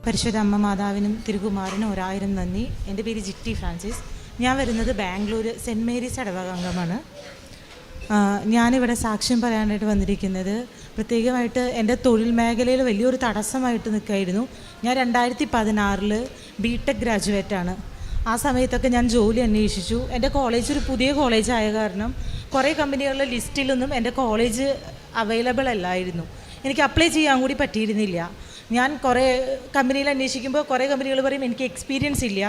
പരിശുദ്ധ അമ്മ മാതാവിനും തിരുകുമാരനും 1000 നന്ദി. എൻ്റെ പേര് ജിറ്റി ഫ്രാൻസിസ്. ഞാൻ വരുന്നത് ബാംഗ്ലൂർ സെൻറ്റ് മേരീസ് ഇടവക അംഗമാണ്. ഞാനിവിടെ സാക്ഷ്യം പറയാനായിട്ട് വന്നിരിക്കുന്നത് പ്രത്യേകമായിട്ട് എൻ്റെ തൊഴിൽ മേഖലയിൽ വലിയൊരു തടസ്സമായിട്ട് നിൽക്കുകയായിരുന്നു. ഞാൻ 2016 ബിടെക് ഗ്രാജുവേറ്റാണ്. ആ സമയത്തൊക്കെ ഞാൻ ജോലി അന്വേഷിച്ചു. എൻ്റെ കോളേജ് ഒരു പുതിയ കോളേജായ കാരണം കുറേ കമ്പനികളുടെ ലിസ്റ്റിലൊന്നും എൻ്റെ കോളേജ് അവൈലബിൾ അല്ലായിരുന്നു. എനിക്ക് അപ്ലൈ ചെയ്യാൻ കൂടി പറ്റിയിരുന്നില്ല. ഞാൻ കുറേ കമ്പനിയിൽ അന്വേഷിക്കുമ്പോൾ കുറേ കമ്പനികൾ പറയും എനിക്ക് എക്സ്പീരിയൻസ് ഇല്ല,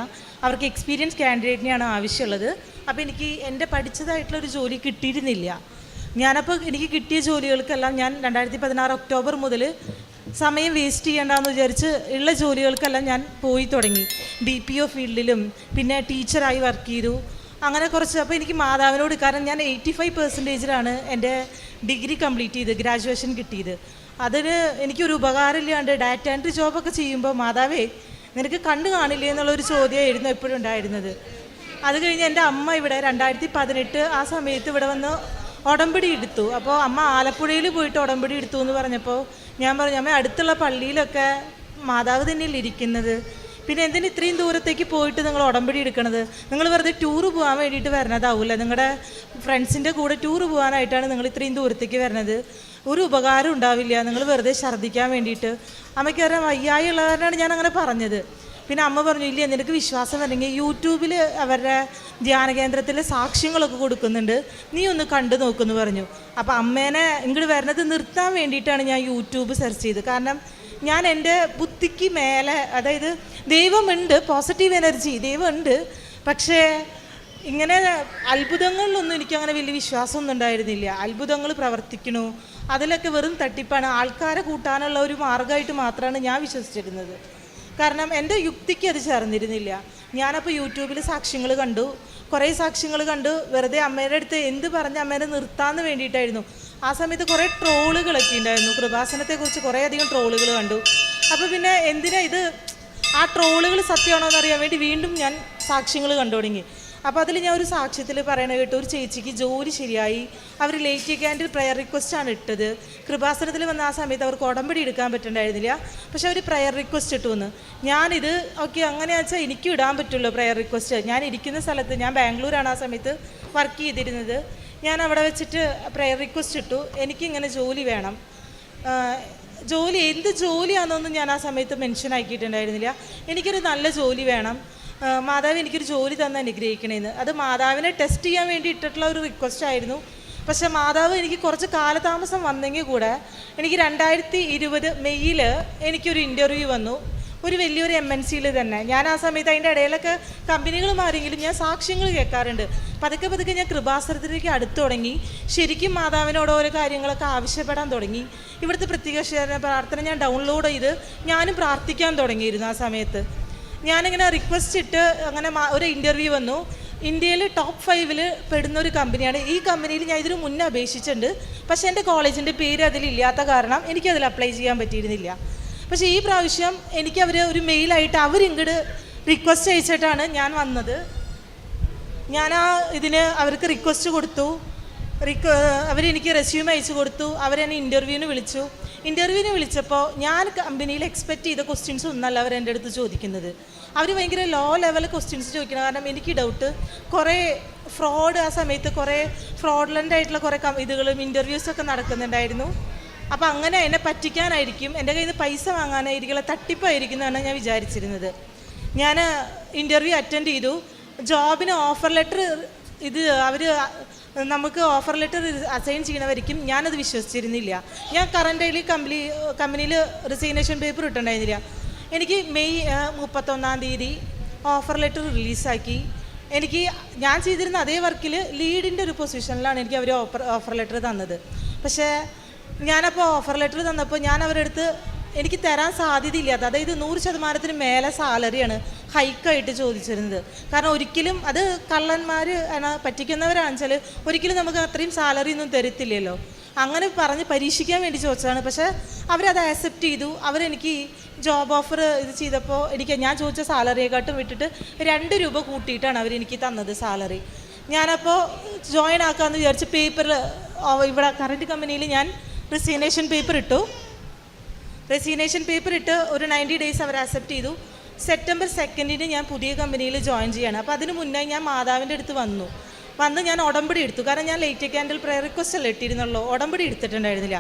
അവർക്ക് എക്സ്പീരിയൻസ് കാൻഡിഡേറ്റിനെയാണ് ആവശ്യമുള്ളത്. അപ്പോൾ എനിക്ക് എൻ്റെ പഠിച്ചതായിട്ടുള്ളൊരു ജോലി കിട്ടിയിരുന്നില്ല. ഞാനപ്പോൾ എനിക്ക് കിട്ടിയ ജോലികൾക്കെല്ലാം ഞാൻ 2016 ഒക്ടോബർ മുതൽ സമയം വേസ്റ്റ് ചെയ്യേണ്ടെന്ന് വിചാരിച്ച് ഉള്ള ജോലികൾക്കെല്ലാം ഞാൻ പോയി തുടങ്ങി. BPO ഫീൽഡിലും പിന്നെ ടീച്ചറായി വർക്ക് ചെയ്തു. അങ്ങനെ കുറച്ച് അപ്പോൾ എനിക്ക് മാതാവിനോട്, കാരണം ഞാൻ 85% എൻ്റെ ഡിഗ്രി കംപ്ലീറ്റ് ചെയ്ത് ഗ്രാജുവേഷൻ കിട്ടിയത്. അതിന് എനിക്കൊരു ഉപകാരമില്ലാണ്ട് ഡാറ്റ എൻട്രി ജോബൊക്കെ ചെയ്യുമ്പോൾ മാതാവേ നിനക്ക് കണ്ണ് കാണില്ലേ എന്നുള്ളൊരു ചോദ്യമായിരുന്നു എപ്പോഴും ഉണ്ടായിരുന്നത്. അത് കഴിഞ്ഞ് എൻ്റെ അമ്മ ഇവിടെ 2018 ആ സമയത്ത് ഇവിടെ വന്ന് ഉടമ്പടി എടുത്തു. അപ്പോൾ അമ്മ ആലപ്പുഴയിൽ പോയിട്ട് ഉടമ്പടി എടുത്തു എന്ന് പറഞ്ഞപ്പോൾ ഞാൻ പറഞ്ഞു, അമ്മ അടുത്തുള്ള പള്ളിയിലൊക്കെ മാതാവ് തന്നെയല്ലേ ഇരിക്കുന്നത്, പിന്നെ എന്തിന് ഇത്രയും ദൂരത്തേക്ക് പോയിട്ട് നിങ്ങൾ ഉടമ്പടി എടുക്കണത്? നിങ്ങൾ വെറുതെ ടൂറ് പോകാൻ വേണ്ടിയിട്ട് വരണതാവില്ല, നിങ്ങളുടെ ഫ്രണ്ട്സിൻ്റെ കൂടെ ടൂറ് പോകാനായിട്ടാണ് നിങ്ങൾ ഇത്രയും ദൂരത്തേക്ക് വരണത്, ഒരു ഉപകാരം ഉണ്ടാവില്ല, നിങ്ങൾ വെറുതെ ഛർദ്ദിക്കാൻ വേണ്ടിയിട്ട്. അമ്മയ്ക്ക് അറിയാം വയ്യായി ഉള്ളവരാണ് ഞാൻ അങ്ങനെ പറഞ്ഞത്. പിന്നെ അമ്മ പറഞ്ഞു, ഇല്ല നിനക്ക് വിശ്വാസം വരണമെങ്കിൽ യൂട്യൂബിൽ അവരുടെ ധ്യാന കേന്ദ്രത്തിലെ സാക്ഷ്യങ്ങളൊക്കെ കൊടുക്കുന്നുണ്ട്, നീ ഒന്ന് കണ്ടു നോക്കുമെന്ന് പറഞ്ഞു. അപ്പോൾ അമ്മേനെ ഇങ്ങോട്ട് വരണത് നിർത്താൻ വേണ്ടിയിട്ടാണ് ഞാൻ യൂട്യൂബ് സെർച്ച് ചെയ്തത്. കാരണം ഞാൻ എൻ്റെ ബുദ്ധിക്ക് മേലെ, അതായത് ദൈവമുണ്ട്, പോസിറ്റീവ് എനർജി ദൈവമുണ്ട്, പക്ഷേ ഇങ്ങനെ അത്ഭുതങ്ങളിലൊന്നും എനിക്കങ്ങനെ വലിയ വിശ്വാസമൊന്നും ഉണ്ടായിരുന്നില്ല. അത്ഭുതങ്ങൾ പ്രവർത്തിക്കണു, അതിലൊക്കെ വെറും തട്ടിപ്പാണ്, ആൾക്കാരെ കൂട്ടാനുള്ള ഒരു മാർഗമായിട്ട് മാത്രമാണ് ഞാൻ വിശ്വസിച്ചിരുന്നത്. കാരണം എൻ്റെ യുക്തിക്ക് അത് ചേർന്നിരുന്നില്ല. ഞാനപ്പോൾ യൂട്യൂബിൽ സാക്ഷ്യങ്ങൾ കണ്ടു, കുറേ സാക്ഷ്യങ്ങൾ കണ്ടു. വെറുതെ അമ്മയുടെ അടുത്ത് എന്ത് പറഞ്ഞ് അമ്മേനെ നിർത്താമെന്ന് വേണ്ടിയിട്ടായിരുന്നു. ആ സമയത്ത് കുറേ ട്രോളുകളൊക്കെ ഉണ്ടായിരുന്നു, കൃപാസനത്തെക്കുറിച്ച് കുറേ അധികം ട്രോളുകൾ കണ്ടു. അപ്പോൾ പിന്നെ എന്തിനാ ഇത്, ആ ട്രോളുകൾ സത്യമാണോ എന്നറിയാൻ വേണ്ടി വീണ്ടും ഞാൻ സാക്ഷ്യങ്ങൾ കണ്ടു തുടങ്ങി. അപ്പോൾ അതിൽ ഞാൻ ഒരു സാക്ഷ്യത്തിൽ പറയണ കേട്ടു, ഒരു ചേച്ചിക്ക് ജോലി ശരിയായി, അവർ ലേറ്റ് ക്യാൻഡിൽ പ്രയർ റിക്വസ്റ്റാണ് ഇട്ടത്. കൃപാസനത്തിൽ വന്ന ആ സമയത്ത് അവർക്ക് ഉടമ്പടി എടുക്കാൻ പറ്റുന്നുണ്ടായിരുന്നില്ല, പക്ഷെ അവർ പ്രയർ റിക്വസ്റ്റ് ഇട്ടു എന്ന്. ഞാനിത് ഓക്കെ അങ്ങനെയാ വെച്ചാൽ എനിക്കും ഇടാൻ പറ്റുള്ളൂ പ്രയർ റിക്വസ്റ്റ്. ഞാൻ ഇരിക്കുന്ന സ്ഥലത്ത്, ഞാൻ ബാംഗ്ലൂരാണ് ആ സമയത്ത് വർക്ക് ചെയ്തിരുന്നത്, ഞാൻ അവിടെ വെച്ചിട്ട് പ്രയർ റിക്വസ്റ്റ് ഇട്ടു, എനിക്കിങ്ങനെ ജോലി വേണം. ജോലി എന്ത് ജോലിയാണെന്നൊന്നും ഞാൻ ആ സമയത്ത് മെൻഷൻ ആക്കിയിട്ടുണ്ടായിരുന്നില്ല. എനിക്കൊരു നല്ല ജോലി വേണം, മാതാവ് എനിക്കൊരു ജോലി തന്ന് അനുഗ്രഹിക്കണേന്ന്. അത് മാതാവിനെ ടെസ്റ്റ് ചെയ്യാൻ വേണ്ടി ഇട്ടിട്ടുള്ള ഒരു റിക്വസ്റ്റ് ആയിരുന്നു. പക്ഷെ മാതാവ് എനിക്ക് കുറച്ച് കാലതാമസം വന്നെങ്കിൽ കൂടെ എനിക്ക് 2020 മെയ്യിൽ എനിക്കൊരു ഇൻ്റർവ്യൂ വന്നു, ഒരു വലിയൊരു MNCയിൽ തന്നെ. ഞാൻ ആ സമയത്ത് അതിൻ്റെ ഇടയിലൊക്കെ കമ്പനികൾ മാറിയെങ്കിലും ഞാൻ സാക്ഷ്യങ്ങൾ കേൾക്കാറുണ്ട്. പതുക്കെ പതുക്കെ ഞാൻ കൃപാസനത്തിലേക്ക് അടുത്ത് തുടങ്ങി, ശരിക്കും മാതാവിനോട് ഓരോ കാര്യങ്ങളൊക്കെ ആവശ്യപ്പെടാൻ തുടങ്ങി. ഇവിടുത്തെ പ്രത്യക്ഷ പ്രാർത്ഥന ഞാൻ ഡൗൺലോഡ് ചെയ്ത് ഞാനും പ്രാർത്ഥിക്കാൻ തുടങ്ങിയിരുന്നു. ആ സമയത്ത് ഞാനിങ്ങനെ റിക്വസ്റ്റ് ഇട്ട് അങ്ങനെ ഒരു ഇൻ്റർവ്യൂ വന്നു. ഇന്ത്യയിൽ ടോപ്പ് 5 പെടുന്ന ഒരു കമ്പനിയാണ്. ഈ കമ്പനിയിൽ ഞാൻ ഇതിന് മുന്നേ അപേക്ഷിച്ചിട്ടുണ്ട്, പക്ഷേ എൻ്റെ കോളേജിൻ്റെ പേര് അതിലില്ലാത്ത കാരണം എനിക്കതിൽ അപ്ലൈ ചെയ്യാൻ പറ്റിയിരുന്നില്ല. പക്ഷേ ഈ പ്രാവശ്യം എനിക്ക് അവർ ഒരു മെയിലായിട്ട് അവരിങ്ങോട്ട് റിക്വസ്റ്റ് അയച്ചിട്ടാണ് ഞാൻ വന്നത്. ഞാൻ ആ ഇതിന് അവർക്ക് റിക്വസ്റ്റ് കൊടുത്തു, അവരെനിക്ക് റെസ്യൂം അയച്ചു കൊടുത്തു, അവരെന്നെ ഇൻ്റർവ്യൂവിന് വിളിച്ചു. ഇൻ്റർവ്യൂവിന് വിളിച്ചപ്പോൾ ഞാൻ കമ്പനിയിൽ എക്സ്പെക്റ്റ് ചെയ്ത ക്വസ്റ്റ്യൻസ് ഒന്നല്ല അവരെൻ്റെ അടുത്ത് ചോദിക്കുന്നത്. അവർ ഭയങ്കര ലോ ലെവൽ ക്വസ്റ്റ്യൻസ് ചോദിക്കണം. കാരണം എനിക്ക് ഡൗട്ട്, കുറേ ഫ്രോഡ് ആ സമയത്ത് കുറേ ഫ്രോഡുലൻ്റ് ആയിട്ടുള്ള കുറേ ഇതുകളും ഇൻ്റർവ്യൂസൊക്കെ നടക്കുന്നുണ്ടായിരുന്നു. അപ്പോൾ അങ്ങനെ എന്നെ പറ്റിക്കാനായിരിക്കും, എൻ്റെ കയ്യിൽ നിന്ന് പൈസ വാങ്ങാനായിരിക്കും, തട്ടിപ്പായിരിക്കും എന്നാണ് ഞാൻ വിചാരിച്ചിരുന്നത്. ഞാൻ ഇൻ്റർവ്യൂ അറ്റൻഡ് ചെയ്തു. ജോബിന് ഓഫർ ലെറ്റർ അവർ നമുക്ക് ഓഫർ ലെറ്റർ അസൈൻ ചെയ്യണവരിക്കും ഞാനത് വിശ്വസിച്ചിരുന്നില്ല. ഞാൻ കറൻ്റ് കമ്പനിയിൽ റിസൈനേഷൻ പേപ്പർ ഇട്ടുണ്ടായിരുന്നില്ല. എനിക്ക് മെയ് 31-ാം തീയതി ഓഫർ ലെറ്റർ റിലീസാക്കി. ഞാൻ ചെയ്തിരുന്ന അതേ വർക്കിൽ ലീഡിൻ്റെ ഒരു പൊസിഷനിലാണ് എനിക്ക് അവർ ഓഫർ ലെറ്റർ തന്നത്. പക്ഷേ ഞാനപ്പോൾ ഓഫർ ലെറ്റർ തന്നപ്പോൾ ഞാൻ അവരുടെ അടുത്ത് എനിക്ക് തരാൻ സാധ്യതയില്ലാത്ത, അതായത് 100% മേലെ സാലറിയാണ് ഹൈക്കായിട്ട് ചോദിച്ചിരുന്നത്. കാരണം ഒരിക്കലും അത് കള്ളന്മാർ പറ്റിക്കുന്നവരാണെന്ന് വെച്ചാൽ ഒരിക്കലും നമുക്ക് അത്രയും സാലറി ഒന്നും തരത്തില്ലല്ലോ. അങ്ങനെ പറഞ്ഞ് പരീക്ഷിക്കാൻ വേണ്ടി ചോദിച്ചതാണ്. പക്ഷേ അവരത് ആക്സെപ്റ്റ് ചെയ്തു. അവരെനിക്ക് ജോബ് ഓഫർ ഇത് ചെയ്തപ്പോൾ ഞാൻ ചോദിച്ച സാലറിയെക്കാട്ടും വിട്ടിട്ട് 2 രൂപ കൂട്ടിയിട്ടാണ് അവരെനിക്ക് തന്നത് സാലറി. ഞാനപ്പോൾ ജോയിൻ ആക്കാമെന്ന് വിചാരിച്ച് പേപ്പറിൽ ഇവിടെ കറൻറ്റ് കമ്പനിയിൽ ഞാൻ റിസൈനേഷൻ പേപ്പർ ഇട്ടു. റെസിഗ്നേഷൻ പേപ്പർ ഇട്ട് ഒരു 90 ഡേയ്സ് അവർ അക്സെപ്റ്റ് ചെയ്തു. സെപ്റ്റംബർ 2 ഞാൻ പുതിയ കമ്പനിയിൽ ജോയിൻ ചെയ്യാണ്. അപ്പോൾ അതിന് മുന്നേ ഞാൻ മാതാവിൻ്റെ അടുത്ത് വന്ന് ഞാൻ ഉടമ്പടി എടുത്തു. കാരണം ഞാൻ ലേറ്റ് ക്യാൻഡിൽ പ്രയർ റിക്വസ്റ്റ് അല്ല ഇട്ടിരുന്നുള്ളൂ, ഉടമ്പടി എടുത്തിട്ടുണ്ടായിരുന്നില്ല.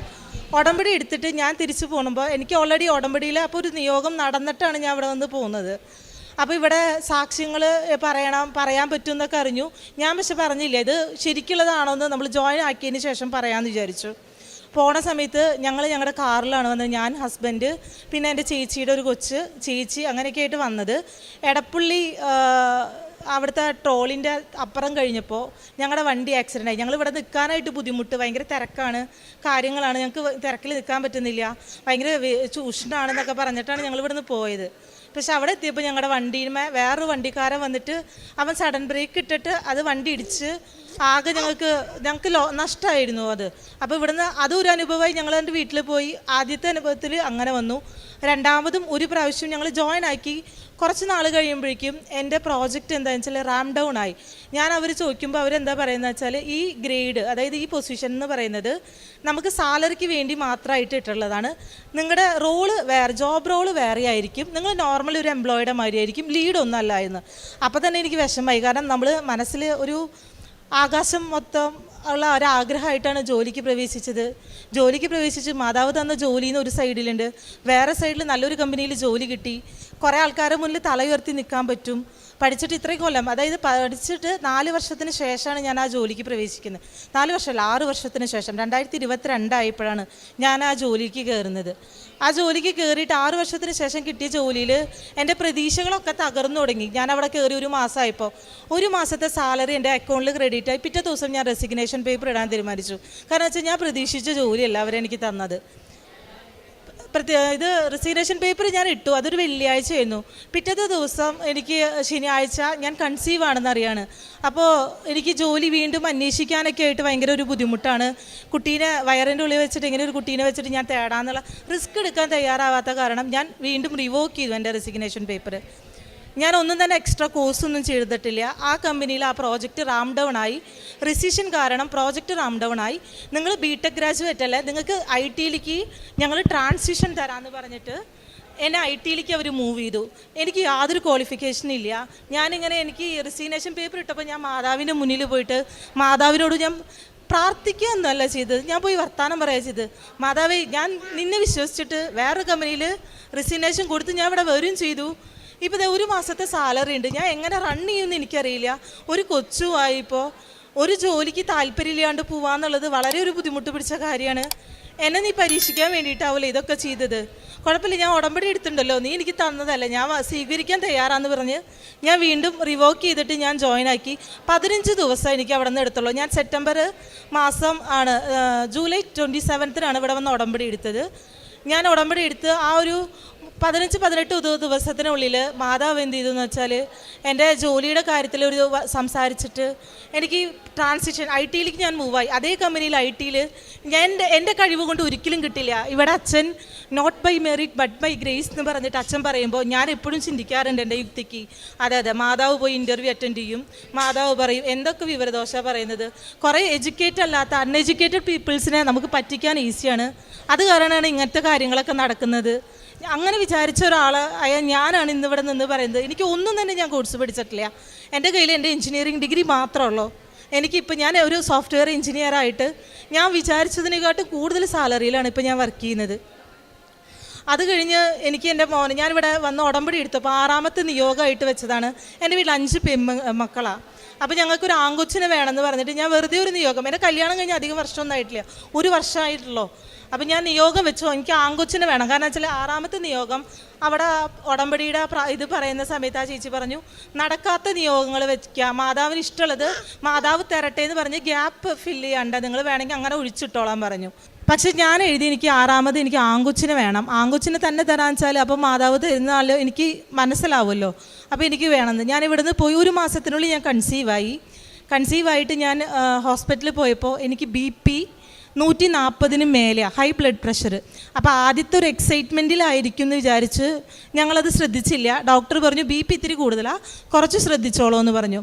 ഉടമ്പടി എടുത്തിട്ട് ഞാൻ തിരിച്ചു പോകുമ്പോൾ എനിക്ക് ഓൾറെഡി ഉടമ്പടിയിൽ അപ്പോൾ ഒരു നിയോഗം നടന്നിട്ടാണ് ഞാൻ ഇവിടെ വന്ന് പോകുന്നത്. അപ്പോൾ ഇവിടെ സാക്ഷ്യങ്ങൾ പറയാൻ പറ്റുമെന്നൊക്കെ അറിഞ്ഞു. ഞാൻ പക്ഷെ പറഞ്ഞില്ല, ഇത് ശരിക്കുള്ളതാണോ എന്ന് നമ്മൾ ജോയിൻ ആക്കിയതിന് ശേഷം പറയാമെന്ന് വിചാരിച്ചു. പോണ സമയത്ത് ഞങ്ങളുടെ കാറിലാണ് വന്നത്, ഞാൻ, ഹസ്ബൻഡ്, പിന്നെ എൻ്റെ ചേച്ചിയുടെ ഒരു കൊച്ച്, ചേച്ചി, അങ്ങനെയൊക്കെ ആയിട്ട് വന്നത്. എടപ്പള്ളി അവിടുത്തെ ട്രോളിൻ്റെ അപ്പുറം കഴിഞ്ഞപ്പോൾ ഞങ്ങളുടെ വണ്ടി ആക്സിഡൻ്റ് ആയി. ഞങ്ങൾ ഇവിടെ നിൽക്കാനായിട്ട് ബുദ്ധിമുട്ട്, ഭയങ്കര തിരക്കാണ്, കാര്യങ്ങളാണ്, ഞങ്ങൾക്ക് തിരക്കിൽ നിൽക്കാൻ പറ്റുന്നില്ല, ഭയങ്കര ഉഷ്ണമാണെന്നൊക്കെ പറഞ്ഞിട്ടാണ് ഞങ്ങൾ ഇവിടെ നിന്ന് പോയത്. പക്ഷെ അവിടെ എത്തിയപ്പോൾ ഞങ്ങളുടെ വണ്ടിയുമേ വേറൊരു വണ്ടിക്കാരൻ വന്നിട്ട് അവൻ സഡൻ ബ്രേക്ക് ഇട്ടിട്ട് അത് വണ്ടി ഇടിച്ച് ആകെ ഞങ്ങൾക്ക് നഷ്ടമായിരുന്നു അത്. അപ്പോൾ ഇവിടുന്ന് അതൊരു അനുഭവമായി. ഞങ്ങൾ എൻ്റെ വീട്ടിൽ പോയി. ആദ്യത്തെ അനുഭവത്തിൽ അങ്ങനെ വന്നു. രണ്ടാമതും ഒരു പ്രാവശ്യം ഞങ്ങൾ ജോയിൻ ആക്കി. കുറച്ച് നാൾ കഴിയുമ്പോഴേക്കും എൻ്റെ പ്രോജക്റ്റ് എന്താണെന്ന് വെച്ചാൽ റാം ഡൗൺ ആയി. ഞാൻ അവർ ചോദിക്കുമ്പോൾ അവരെന്താ പറയുന്നത് വെച്ചാൽ ഈ ഗ്രേഡ്, അതായത് ഈ പൊസിഷൻ എന്ന് പറയുന്നത് നമുക്ക് സാലറിക്ക് വേണ്ടി മാത്രമായിട്ട് ഇട്ടുള്ളതാണ്. നിങ്ങളുടെ റോള് വേറെ, ജോബ് റോള് വേറെ ആയിരിക്കും, നിങ്ങൾ നോർമൽ ഒരു എംപ്ലോയിയുടെ മാതിരി ആയിരിക്കും, ലീഡൊന്നും അല്ല എന്ന്. അപ്പോൾ തന്നെ എനിക്ക് വിഷമമായി. കാരണം നമ്മൾ മനസ്സിൽ ഒരു ആകാശം മൊത്തം ഉള്ള ഒരാഗ്രഹമായിട്ടാണ് ജോലിക്ക് പ്രവേശിച്ച് മാതാവ് തന്ന ജോലിയിൽ നിന്ന് ഒരു സൈഡിലുണ്ട്, വേറെ സൈഡിൽ നല്ലൊരു കമ്പനിയിൽ ജോലി കിട്ടി, കുറേ ആൾക്കാരുടെ മുന്നിൽ തല ഉയർത്തി നിൽക്കാൻ പറ്റും. പഠിച്ചിട്ട് ഇത്രയും കൊല്ലം, അതായത് പഠിച്ചിട്ട് 4 വർഷത്തിന് ശേഷമാണ് ഞാൻ ആ ജോലിക്ക് പ്രവേശിക്കുന്നത്. 4 വർഷമല്ല, 6 വർഷത്തിന് ശേഷം 2022 ആയപ്പോഴാണ് ഞാൻ ആ ജോലിക്ക് കയറുന്നത്. ആ ജോലിക്ക് കയറിയിട്ട് 6 വർഷത്തിന് ശേഷം കിട്ടിയ ജോലിയിൽ എൻ്റെ പ്രതീക്ഷകളൊക്കെ തകർന്നു തുടങ്ങി. ഞാൻ അവിടെ കയറി 1 മാസമായപ്പോൾ 1 മാസത്തെ സാലറി എൻ്റെ അക്കൗണ്ടിൽ ക്രെഡിറ്റ് ആയി. പിറ്റേ ദിവസം ഞാൻ റെസിഗ്നേഷൻ പേപ്പർ ഇടാൻ തീരുമാനിച്ചു. കാരണം വെച്ചാൽ ഞാൻ പ്രതീക്ഷിച്ച ജോലിയല്ല അവരെനിക്ക് തന്നത്. ഇത് റെസിഗ്നേഷൻ പേപ്പർ ഞാൻ ഇട്ടു, അതൊരു വെള്ളിയാഴ്ചയായിരുന്നു. പിറ്റത്തെ ദിവസം എനിക്ക് ശനിയാഴ്ച ഞാൻ കൺസീവ് ആണെന്ന് അറിയാണ്. അപ്പോൾ എനിക്ക് ജോലി വീണ്ടും അന്വേഷിക്കാനൊക്കെ ആയിട്ട് ഭയങ്കര ഒരു ബുദ്ധിമുട്ടാണ്. കുട്ടീനെ വയറിൻ്റെ ഉള്ളിൽ വെച്ചിട്ട് ഇങ്ങനെ ഒരു കുട്ടീനെ വെച്ചിട്ട് ഞാൻ തേടാന്നുള്ള റിസ്ക് എടുക്കാൻ തയ്യാറാവാത്ത കാരണം ഞാൻ വീണ്ടും റിവോക്ക് ചെയ്തു എൻ്റെ റെസിഗ്നേഷൻ പേപ്പർ. ഞാനൊന്നും തന്നെ എക്സ്ട്രാ കോഴ്സൊന്നും ചെയ്തിട്ടില്ല. ആ കമ്പനിയിൽ ആ പ്രോജക്റ്റ് റാം ഡൗൺ ആയി. റിസിഷൻ കാരണം പ്രോജക്റ്റ് റാം ഡൗൺ ആയി. നിങ്ങൾ ബിടെക് ഗ്രാജുവേറ്റ് അല്ലേ, നിങ്ങൾക്ക് ഐ ടിയിലേക്ക് ഞങ്ങൾ ട്രാൻസിഷൻ തരാമെന്ന് പറഞ്ഞിട്ട് എന്നെ ഐ ടിയിലേക്ക് അവർ മൂവ് ചെയ്തു. എനിക്ക് യാതൊരു ക്വാളിഫിക്കേഷനും ഇല്ല. എനിക്ക് റെസിഗ്നേഷൻ പേപ്പർ ഇട്ടപ്പോൾ ഞാൻ മാതാവിൻ്റെ മുന്നിൽ പോയിട്ട് മാതാവിനോട് ഞാൻ പ്രാർത്ഥിക്കുക എന്നല്ല ചെയ്തത്, ഞാൻ പോയി വർത്താനം പറയുക ചെയ്ത്. മാതാവേ, ഞാൻ നിന്നെ വിശ്വസിച്ചിട്ട് വേറൊരു കമ്പനിയിൽ റെസിഗ്നേഷൻ കൊടുത്ത് ഞാൻ ഇവിടെ വരും ചെയ്തു. ഇപ്പോൾ 1 മാസത്തെ സാലറി ഉണ്ട്, ഞാൻ എങ്ങനെ റൺ ചെയ്യുമെന്ന് എനിക്കറിയില്ല. ഒരു കൊച്ചുമായിപ്പോൾ ഒരു ജോലിക്ക് താല്പര്യമില്ലാണ്ട് പോവാന്നുള്ളത് വളരെ ഒരു ബുദ്ധിമുട്ട് പിടിച്ച കാര്യമാണ്. എന്നെ നീ പരീക്ഷിക്കാൻ വേണ്ടിയിട്ടാവില്ല ഇതൊക്കെ ചെയ്തത്. കുഴപ്പമില്ല, ഞാൻ ഉടമ്പടി എടുത്തിട്ടുണ്ടല്ലോ, നീ എനിക്ക് തന്നതല്ല, ഞാൻ സ്വീകരിക്കാൻ തയ്യാറാന്ന് പറഞ്ഞ് ഞാൻ വീണ്ടും റിവോക്ക് ചെയ്തിട്ട് ഞാൻ ജോയിൻ ആക്കി. 15 ദിവസം എനിക്ക് അവിടെ നിന്ന് എടുത്തുള്ളൂ. ഞാൻ സെപ്റ്റംബർ മാസം ആണ്, ജൂലൈ 27 ഇവിടെ വന്ന് ഉടമ്പടി എടുത്തത്. ഞാൻ ഉടമ്പടി എടുത്ത് ആ ഒരു 15-18 ദിവസത്തിനുള്ളിൽ മാതാവ് എന്ത് ചെയ്തെന്ന് വെച്ചാൽ എൻ്റെ ജോലിയുടെ കാര്യത്തിൽ ഒരു സംസാരിച്ചിട്ട് എനിക്ക് ട്രാൻസിഷൻ ഐ ടിയിലേക്ക് ഞാൻ മൂവായി. അതേ കമ്പനിയിൽ ഐ ടിയിൽ എൻ്റെ കഴിവ് കൊണ്ട് ഒരിക്കലും കിട്ടില്ല. ഇവിടെ അച്ഛൻ not by merit but by grace എന്ന് പറഞ്ഞിട്ട് അച്ഛൻ പറയുമ്പോൾ ഞാൻ എപ്പോഴും ചിന്തിക്കാറുണ്ട് എൻ്റെ യുക്തിക്ക്. അതെ, മാതാവ് പോയി ഇൻ്റർവ്യൂ അറ്റൻഡ് ചെയ്യും, മാതാവ് പറയും എന്തൊക്കെ വിവരദോഷമാണ് പറയുന്നത്. കുറേ എഡ്യൂക്കേറ്റഡ് അല്ലാത്ത അൺഎഡ്യൂക്കേറ്റഡ് പീപ്പിൾസിനെ നമുക്ക് പറ്റിക്കാൻ ഈസിയാണ്. അത് കാരണമാണ് ഇങ്ങനത്തെ കാര്യങ്ങളൊക്കെ നടക്കുന്നത്. അങ്ങനെ വിചാരിച്ച ഒരാളായ ഞാനാണ് ഇന്നിവിടെ നിന്ന് പറയുന്നത്. എനിക്ക് ഒന്നും തന്നെ ഞാൻ കോഴ്സ് പഠിച്ചിട്ടില്ല. എൻ്റെ കയ്യിൽ എൻ്റെ എഞ്ചിനീയറിംഗ് ഡിഗ്രി മാത്രമേ ഉള്ളൂ. എനിക്കിപ്പോൾ ഞാൻ ഒരു സോഫ്റ്റ്വെയർ എഞ്ചിനീയറായിട്ട് ഞാൻ വിചാരിച്ചതിനെക്കാട്ടും കൂടുതൽ സാലറിയിലാണ് ഇപ്പോൾ ഞാൻ വർക്ക് ചെയ്യുന്നത്. അത് കഴിഞ്ഞ് എനിക്ക് എൻ്റെ മോനെ ഞാനിവിടെ വന്ന് ഉടമ്പടി എടുത്തപ്പോൾ 6ാമത്തെ നിയോഗമായിട്ട് വെച്ചതാണ്. എൻ്റെ വീട്ടിൽ 5 മക്കളാണ്. അപ്പോൾ ഞങ്ങൾക്കൊരു ആങ്കൊച്ചിനെ വേണമെന്ന് പറഞ്ഞിട്ട് ഞാൻ വെറുതെ ഒരു നിയോഗം, എൻ്റെ കല്യാണം കഴിഞ്ഞ് അധികം വർഷമൊന്നും ആയിട്ടില്ല, 1 വർഷമായിട്ടുള്ളൂ. അപ്പം ഞാൻ നിയോഗം വെച്ചു എനിക്ക് ആങ്കൊച്ചിനെ വേണം. കാരണം വെച്ചാൽ 6ാമത്തെ നിയോഗം അവിടെ ഉടമ്പടിയുടെ ഇത് പറയുന്ന സമയത്ത് ആ ചേച്ചി പറഞ്ഞു നടക്കാത്ത നിയോഗങ്ങൾ വെക്കുക, മാതാവിന് ഇഷ്ടമുള്ളത് മാതാവ് തരട്ടെ എന്ന് പറഞ്ഞ് ഗ്യാപ്പ് ഫില്ല് ചെയ്യണ്ട, നിങ്ങൾ വേണമെങ്കിൽ അങ്ങനെ ഒഴിച്ചിട്ടോളാൻ പറഞ്ഞു. പക്ഷെ ഞാൻ എഴുതി എനിക്ക് 6ാമത് എനിക്ക് ആങ്കൊച്ചിനെ വേണം, ആങ്കൊച്ചിനെ തന്നെ തരാൻ വെച്ചാൽ അപ്പം മാതാവ് തരുന്ന ആൾ എനിക്ക് മനസ്സിലാവുമല്ലോ, അപ്പോൾ എനിക്ക് വേണമെന്ന്. ഞാൻ ഇവിടുന്ന് പോയി 1 മാസത്തിനുള്ളിൽ ഞാൻ കൺസീവായിട്ട് ഞാൻ ഹോസ്പിറ്റലിൽ പോയപ്പോൾ എനിക്ക് BP 140 മേലെയാണ്, ഹൈ ബ്ലഡ് പ്രഷർ. അപ്പോൾ ആദ്യത്തെ ഒരു എക്സൈറ്റ്മെൻറ്റിലായിരിക്കും എന്ന് വിചാരിച്ച് ഞങ്ങളത് ശ്രദ്ധിച്ചില്ല. ഡോക്ടർ പറഞ്ഞു BP ഇത്തിരി കൂടുതലാണ്, കുറച്ച് ശ്രദ്ധിച്ചോളൂ എന്ന് പറഞ്ഞു.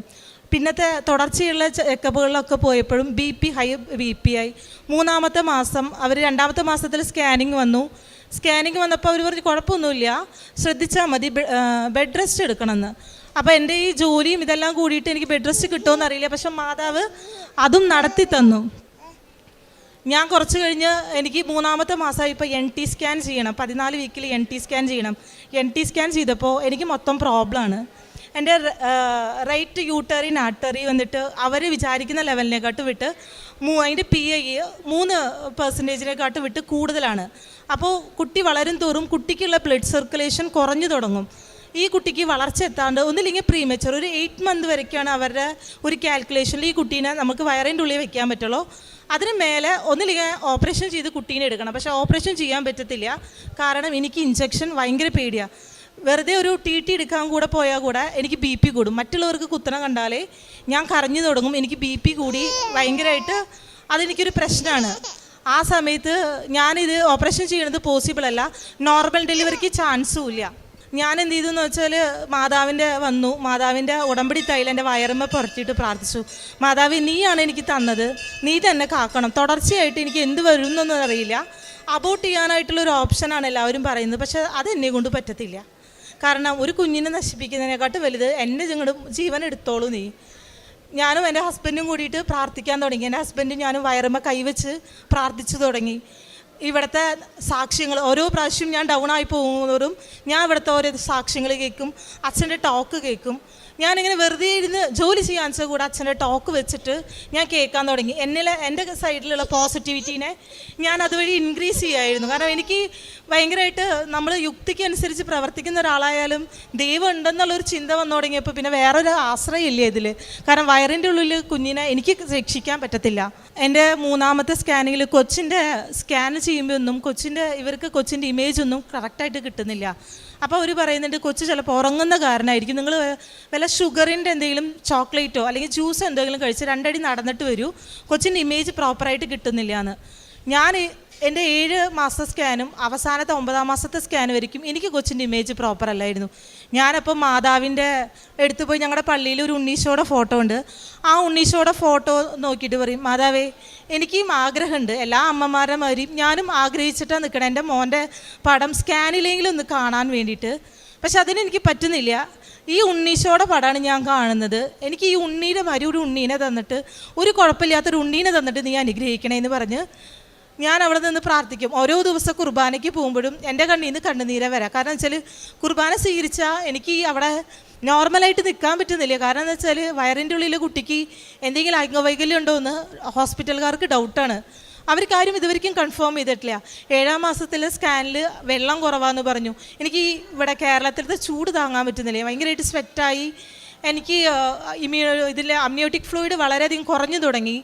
പിന്നത്തെ തുടർച്ചയുള്ള ചെക്കപ്പുകളിലൊക്കെ പോയപ്പോഴും BP ആയി. 3ാമത്തെ മാസം അവർ 2ാമത്തെ മാസത്തിൽ സ്കാനിങ് വന്നു. സ്കാനിങ് വന്നപ്പോൾ അവർ പറഞ്ഞു കുഴപ്പമൊന്നുമില്ല, ശ്രദ്ധിച്ചാൽ മതി, ബെഡ് റെസ്റ്റ് എടുക്കണമെന്ന്. അപ്പോൾ എൻ്റെ ഈ ജോലിയും ഇതെല്ലാം കൂടിയിട്ട് എനിക്ക് ബെഡ് റെസ്റ്റ് കിട്ടുമോ എന്നറിയില്ല. പക്ഷെ മാതാവ് അതും നടത്തി തന്നു. ഞാൻ കുറച്ച് കഴിഞ്ഞ് എനിക്ക് 3-ാമത്തെ മാസമായി ഇപ്പോൾ NT സ്കാൻ ചെയ്യണം. 14 വീക്കിൽ NT സ്കാൻ ചെയ്യണം. NT സ്കാൻ ചെയ്തപ്പോൾ എനിക്ക് മൊത്തം പ്രോബ്ലമാണ്. എൻ്റെ റൈറ്റ് യൂട്ടറിൻ ആർട്ടറി വന്നിട്ട് അവർ വിചാരിക്കുന്ന ലെവലിനെക്കാട്ട് വിട്ട് അതിൻ്റെ PI 3% വിട്ട് കൂടുതലാണ്. അപ്പോൾ കുട്ടി വളരും തോറും കുട്ടിക്കുള്ള ബ്ലഡ് സർക്കുലേഷൻ കുറഞ്ഞു തുടങ്ങും. ഈ കുട്ടിക്ക് വളർച്ച എത്താണ്ട് ഒന്നില്ലെങ്കിൽ പ്രീമച്ചർ ഒരു 8 മന്ത് വരെയൊക്കെയാണ് അവരുടെ ഒരു കാൽക്കുലേഷനിൽ ഈ കുട്ടീനെ നമുക്ക് വയറിൻ്റെ ഉള്ളിൽ വെക്കാൻ പറ്റുള്ളൂ. അതിന് മേലെ ഒന്നില്ലെങ്കിൽ ഓപ്പറേഷൻ ചെയ്ത് കുട്ടീനെ എടുക്കണം. പക്ഷേ ഓപ്പറേഷൻ ചെയ്യാൻ പറ്റത്തില്ല, കാരണം എനിക്ക് ഇഞ്ചക്ഷൻ ഭയങ്കര പേടിയാണ്. വെറുതെ ഒരു TT എടുക്കാൻ കൂടെ പോയാൽ കൂടെ എനിക്ക് BP കൂടും. മറ്റുള്ളവർക്ക് കുത്തണം കണ്ടാലേ ഞാൻ കരഞ്ഞു തുടങ്ങും. എനിക്ക് BP കൂടി ഭയങ്കരമായിട്ട് അതെനിക്കൊരു പ്രശ്നമാണ്. ആ സമയത്ത് ഞാനിത് ഓപ്പറേഷൻ ചെയ്യണത് പോസിബിൾ അല്ല, നോർമൽ ഡെലിവറിക്ക് ചാൻസും ഇല്ല. ഞാൻ എന്ത് ചെയ്തു എന്ന് വെച്ചാൽ മാതാവിൻ്റെ ഉടമ്പടി തൈലം എൻ്റെ വയറുമ്മ പുറത്തിയിട്ട് പ്രാർത്ഥിച്ചു. മാതാവ്, നീയാണ് എനിക്ക് തന്നത്, നീ തന്നെ കാക്കണം. തുടർച്ചയായിട്ട് എനിക്ക് എന്ത് വരും എന്നൊന്നും അറിയില്ല. അബോട്ട് ചെയ്യാനായിട്ടുള്ളൊരു ഓപ്ഷനാണ് എല്ലാവരും പറയുന്നത്, പക്ഷേ അതെന്നെ കൊണ്ട് പറ്റത്തില്ല. കാരണം ഒരു കുഞ്ഞിനെ നശിപ്പിക്കുന്നതിനെക്കാട്ട് വലുത് എൻ്റെ ജീവൻ എടുത്തോളൂ നീ. ഞാനും എൻ്റെ ഹസ്ബൻഡും കൂടിയിട്ട് പ്രാർത്ഥിക്കാൻ തുടങ്ങി. എൻ്റെ ഹസ്ബൻഡും ഞാനും വയറുമ്മ കൈവച്ച് പ്രാർത്ഥിച്ചു തുടങ്ങി. ഇവിടുത്തെ സാക്ഷ്യങ്ങൾ ഓരോ പ്രാവശ്യം ഞാൻ ഡൗൺ ആയി പോകുന്നതോറും ഞാൻ ഇവിടുത്തെ ഓരോ സാക്ഷ്യങ്ങൾ കേൾക്കും, അച്ഛൻ്റെ ടോക്ക് കേൾക്കും. ഞാനിങ്ങനെ വെറുതെ ഇരുന്ന് ജോലി ചെയ്യാൻ വെച്ചാൽ കൂടെ അച്ഛൻ്റെ ടോക്ക് വെച്ചിട്ട് ഞാൻ കേൾക്കാൻ തുടങ്ങി. എൻ്റെ സൈഡിലുള്ള പോസിറ്റിവിറ്റീനെ ഞാൻ അതുവഴി ഇൻക്രീസ് ചെയ്യുമായിരുന്നു. കാരണം എനിക്ക് ഭയങ്കരമായിട്ട് നമ്മൾ യുക്തിക്ക് അനുസരിച്ച് പ്രവർത്തിക്കുന്ന ഒരാളായാലും ദൈവം ഉണ്ടെന്നുള്ളൊരു ചിന്ത വന്നു തുടങ്ങിയപ്പോൾ പിന്നെ വേറൊരു ആശ്രയമില്ല ഇതിൽ. കാരണം വയറിൻ്റെ ഉള്ളിൽ കുഞ്ഞിനെ എനിക്ക് രക്ഷിക്കാൻ പറ്റത്തില്ല. എൻ്റെ 3-ാമത്തെ സ്കാനിങ്ങിൽ കൊച്ചിൻ്റെ സ്കാൻ ചെയ്യുമ്പോൾ ഒന്നും ഇവർക്ക് കൊച്ചിൻ്റെ ഇമേജ് ഒന്നും കറക്റ്റായിട്ട് കിട്ടുന്നില്ല. അപ്പോൾ അവർ പറയുന്നുണ്ട് കൊച്ച് ചിലപ്പോൾ ഉറങ്ങുന്ന കാരണമായിരിക്കും, നിങ്ങൾ വല്ല ഷുഗറിൻ്റെ എന്തെങ്കിലും ചോക്ലേറ്റോ അല്ലെങ്കിൽ ജ്യൂസ് എന്തെങ്കിലും കഴിച്ച് 2 അടി നടന്നിട്ട് വരൂ, കൊച്ചിൻ്റെ ഇമേജ് പ്രോപ്പറായിട്ട് കിട്ടുന്നില്ല എന്ന്. ഞാൻ എൻ്റെ 7 മാസത്തെ സ്കാനും അവസാനത്തെ 9-ാം മാസത്തെ സ്കാൻ വരയ്ക്കും എനിക്ക് കൊച്ചിൻ്റെ ഇമേജ് പ്രോപ്പർ അല്ലായിരുന്നു. ഞാനപ്പോൾ മാതാവിൻ്റെ അടുത്ത് പോയി, ഞങ്ങളുടെ പള്ളിയിൽ ഒരു ഉണ്ണീശോയുടെ ഫോട്ടോ ഉണ്ട്, ആ ഉണ്ണീശോയുടെ ഫോട്ടോ നോക്കിയിട്ട് പറയും, മാതാവേ എനിക്കും ആഗ്രഹമുണ്ട്, എല്ലാ അമ്മമാരുടെ മാതിരിയും ഞാനും ആഗ്രഹിച്ചിട്ടാണ് നിൽക്കണം എൻ്റെ മോൻ്റെ പടം സ്കാനിലെങ്കിലും ഒന്ന് കാണാൻ വേണ്ടിയിട്ട്. പക്ഷെ അതിനെനിക്ക് പറ്റുന്നില്ല. ഈ ഉണ്ണീശോയുടെ പടമാണ് ഞാൻ കാണുന്നത്. എനിക്ക് ഈ ഉണ്ണീൻ്റെ മാതിരി ഒരു ഉണ്ണീനെ തന്നിട്ട്, ഒരു കുഴപ്പമില്ലാത്തൊരു ഉണ്ണീനെ തന്നിട്ട് നീ അനുഗ്രഹിക്കണേ എന്ന് പറഞ്ഞ് ഞാൻ അവിടെ നിന്ന് പ്രാർത്ഥിക്കും. ഓരോ ദിവസം കുർബാനയ്ക്ക് പോകുമ്പോഴും എൻ്റെ കണ്ണിൽ നിന്ന് കണ്ണുനീരെ വരാം. കാരണം വെച്ചാൽ കുർബാന സ്വീകരിച്ചാൽ എനിക്ക് അവിടെ നോർമലായിട്ട് നിൽക്കാൻ പറ്റുന്നില്ല. കാരണം എന്ന് വെച്ചാൽ വയറിൻ്റെ ഉള്ളിൽ കുട്ടിക്ക് എന്തെങ്കിലും അംഗവൈകല്യം ഉണ്ടോ എന്ന് ഹോസ്പിറ്റലുകാർക്ക് ഡൗട്ടാണ്. അവർക്കാരും ഇതുവരെയും കൺഫേം ചെയ്തിട്ടില്ല. 7-ാം മാസത്തിലെ സ്കാനിൽ വെള്ളം കുറവാന്ന് പറഞ്ഞു. എനിക്ക് ഇവിടെ കേരളത്തിലത്തെ ചൂട് താങ്ങാൻ പറ്റുന്നില്ല, ഭയങ്കരമായിട്ട് സ്വെറ്റായി. എനിക്ക് അമ്നിയോട്ടിക് ഫ്ലൂയിഡ് വളരെയധികം കുറഞ്ഞു തുടങ്ങി.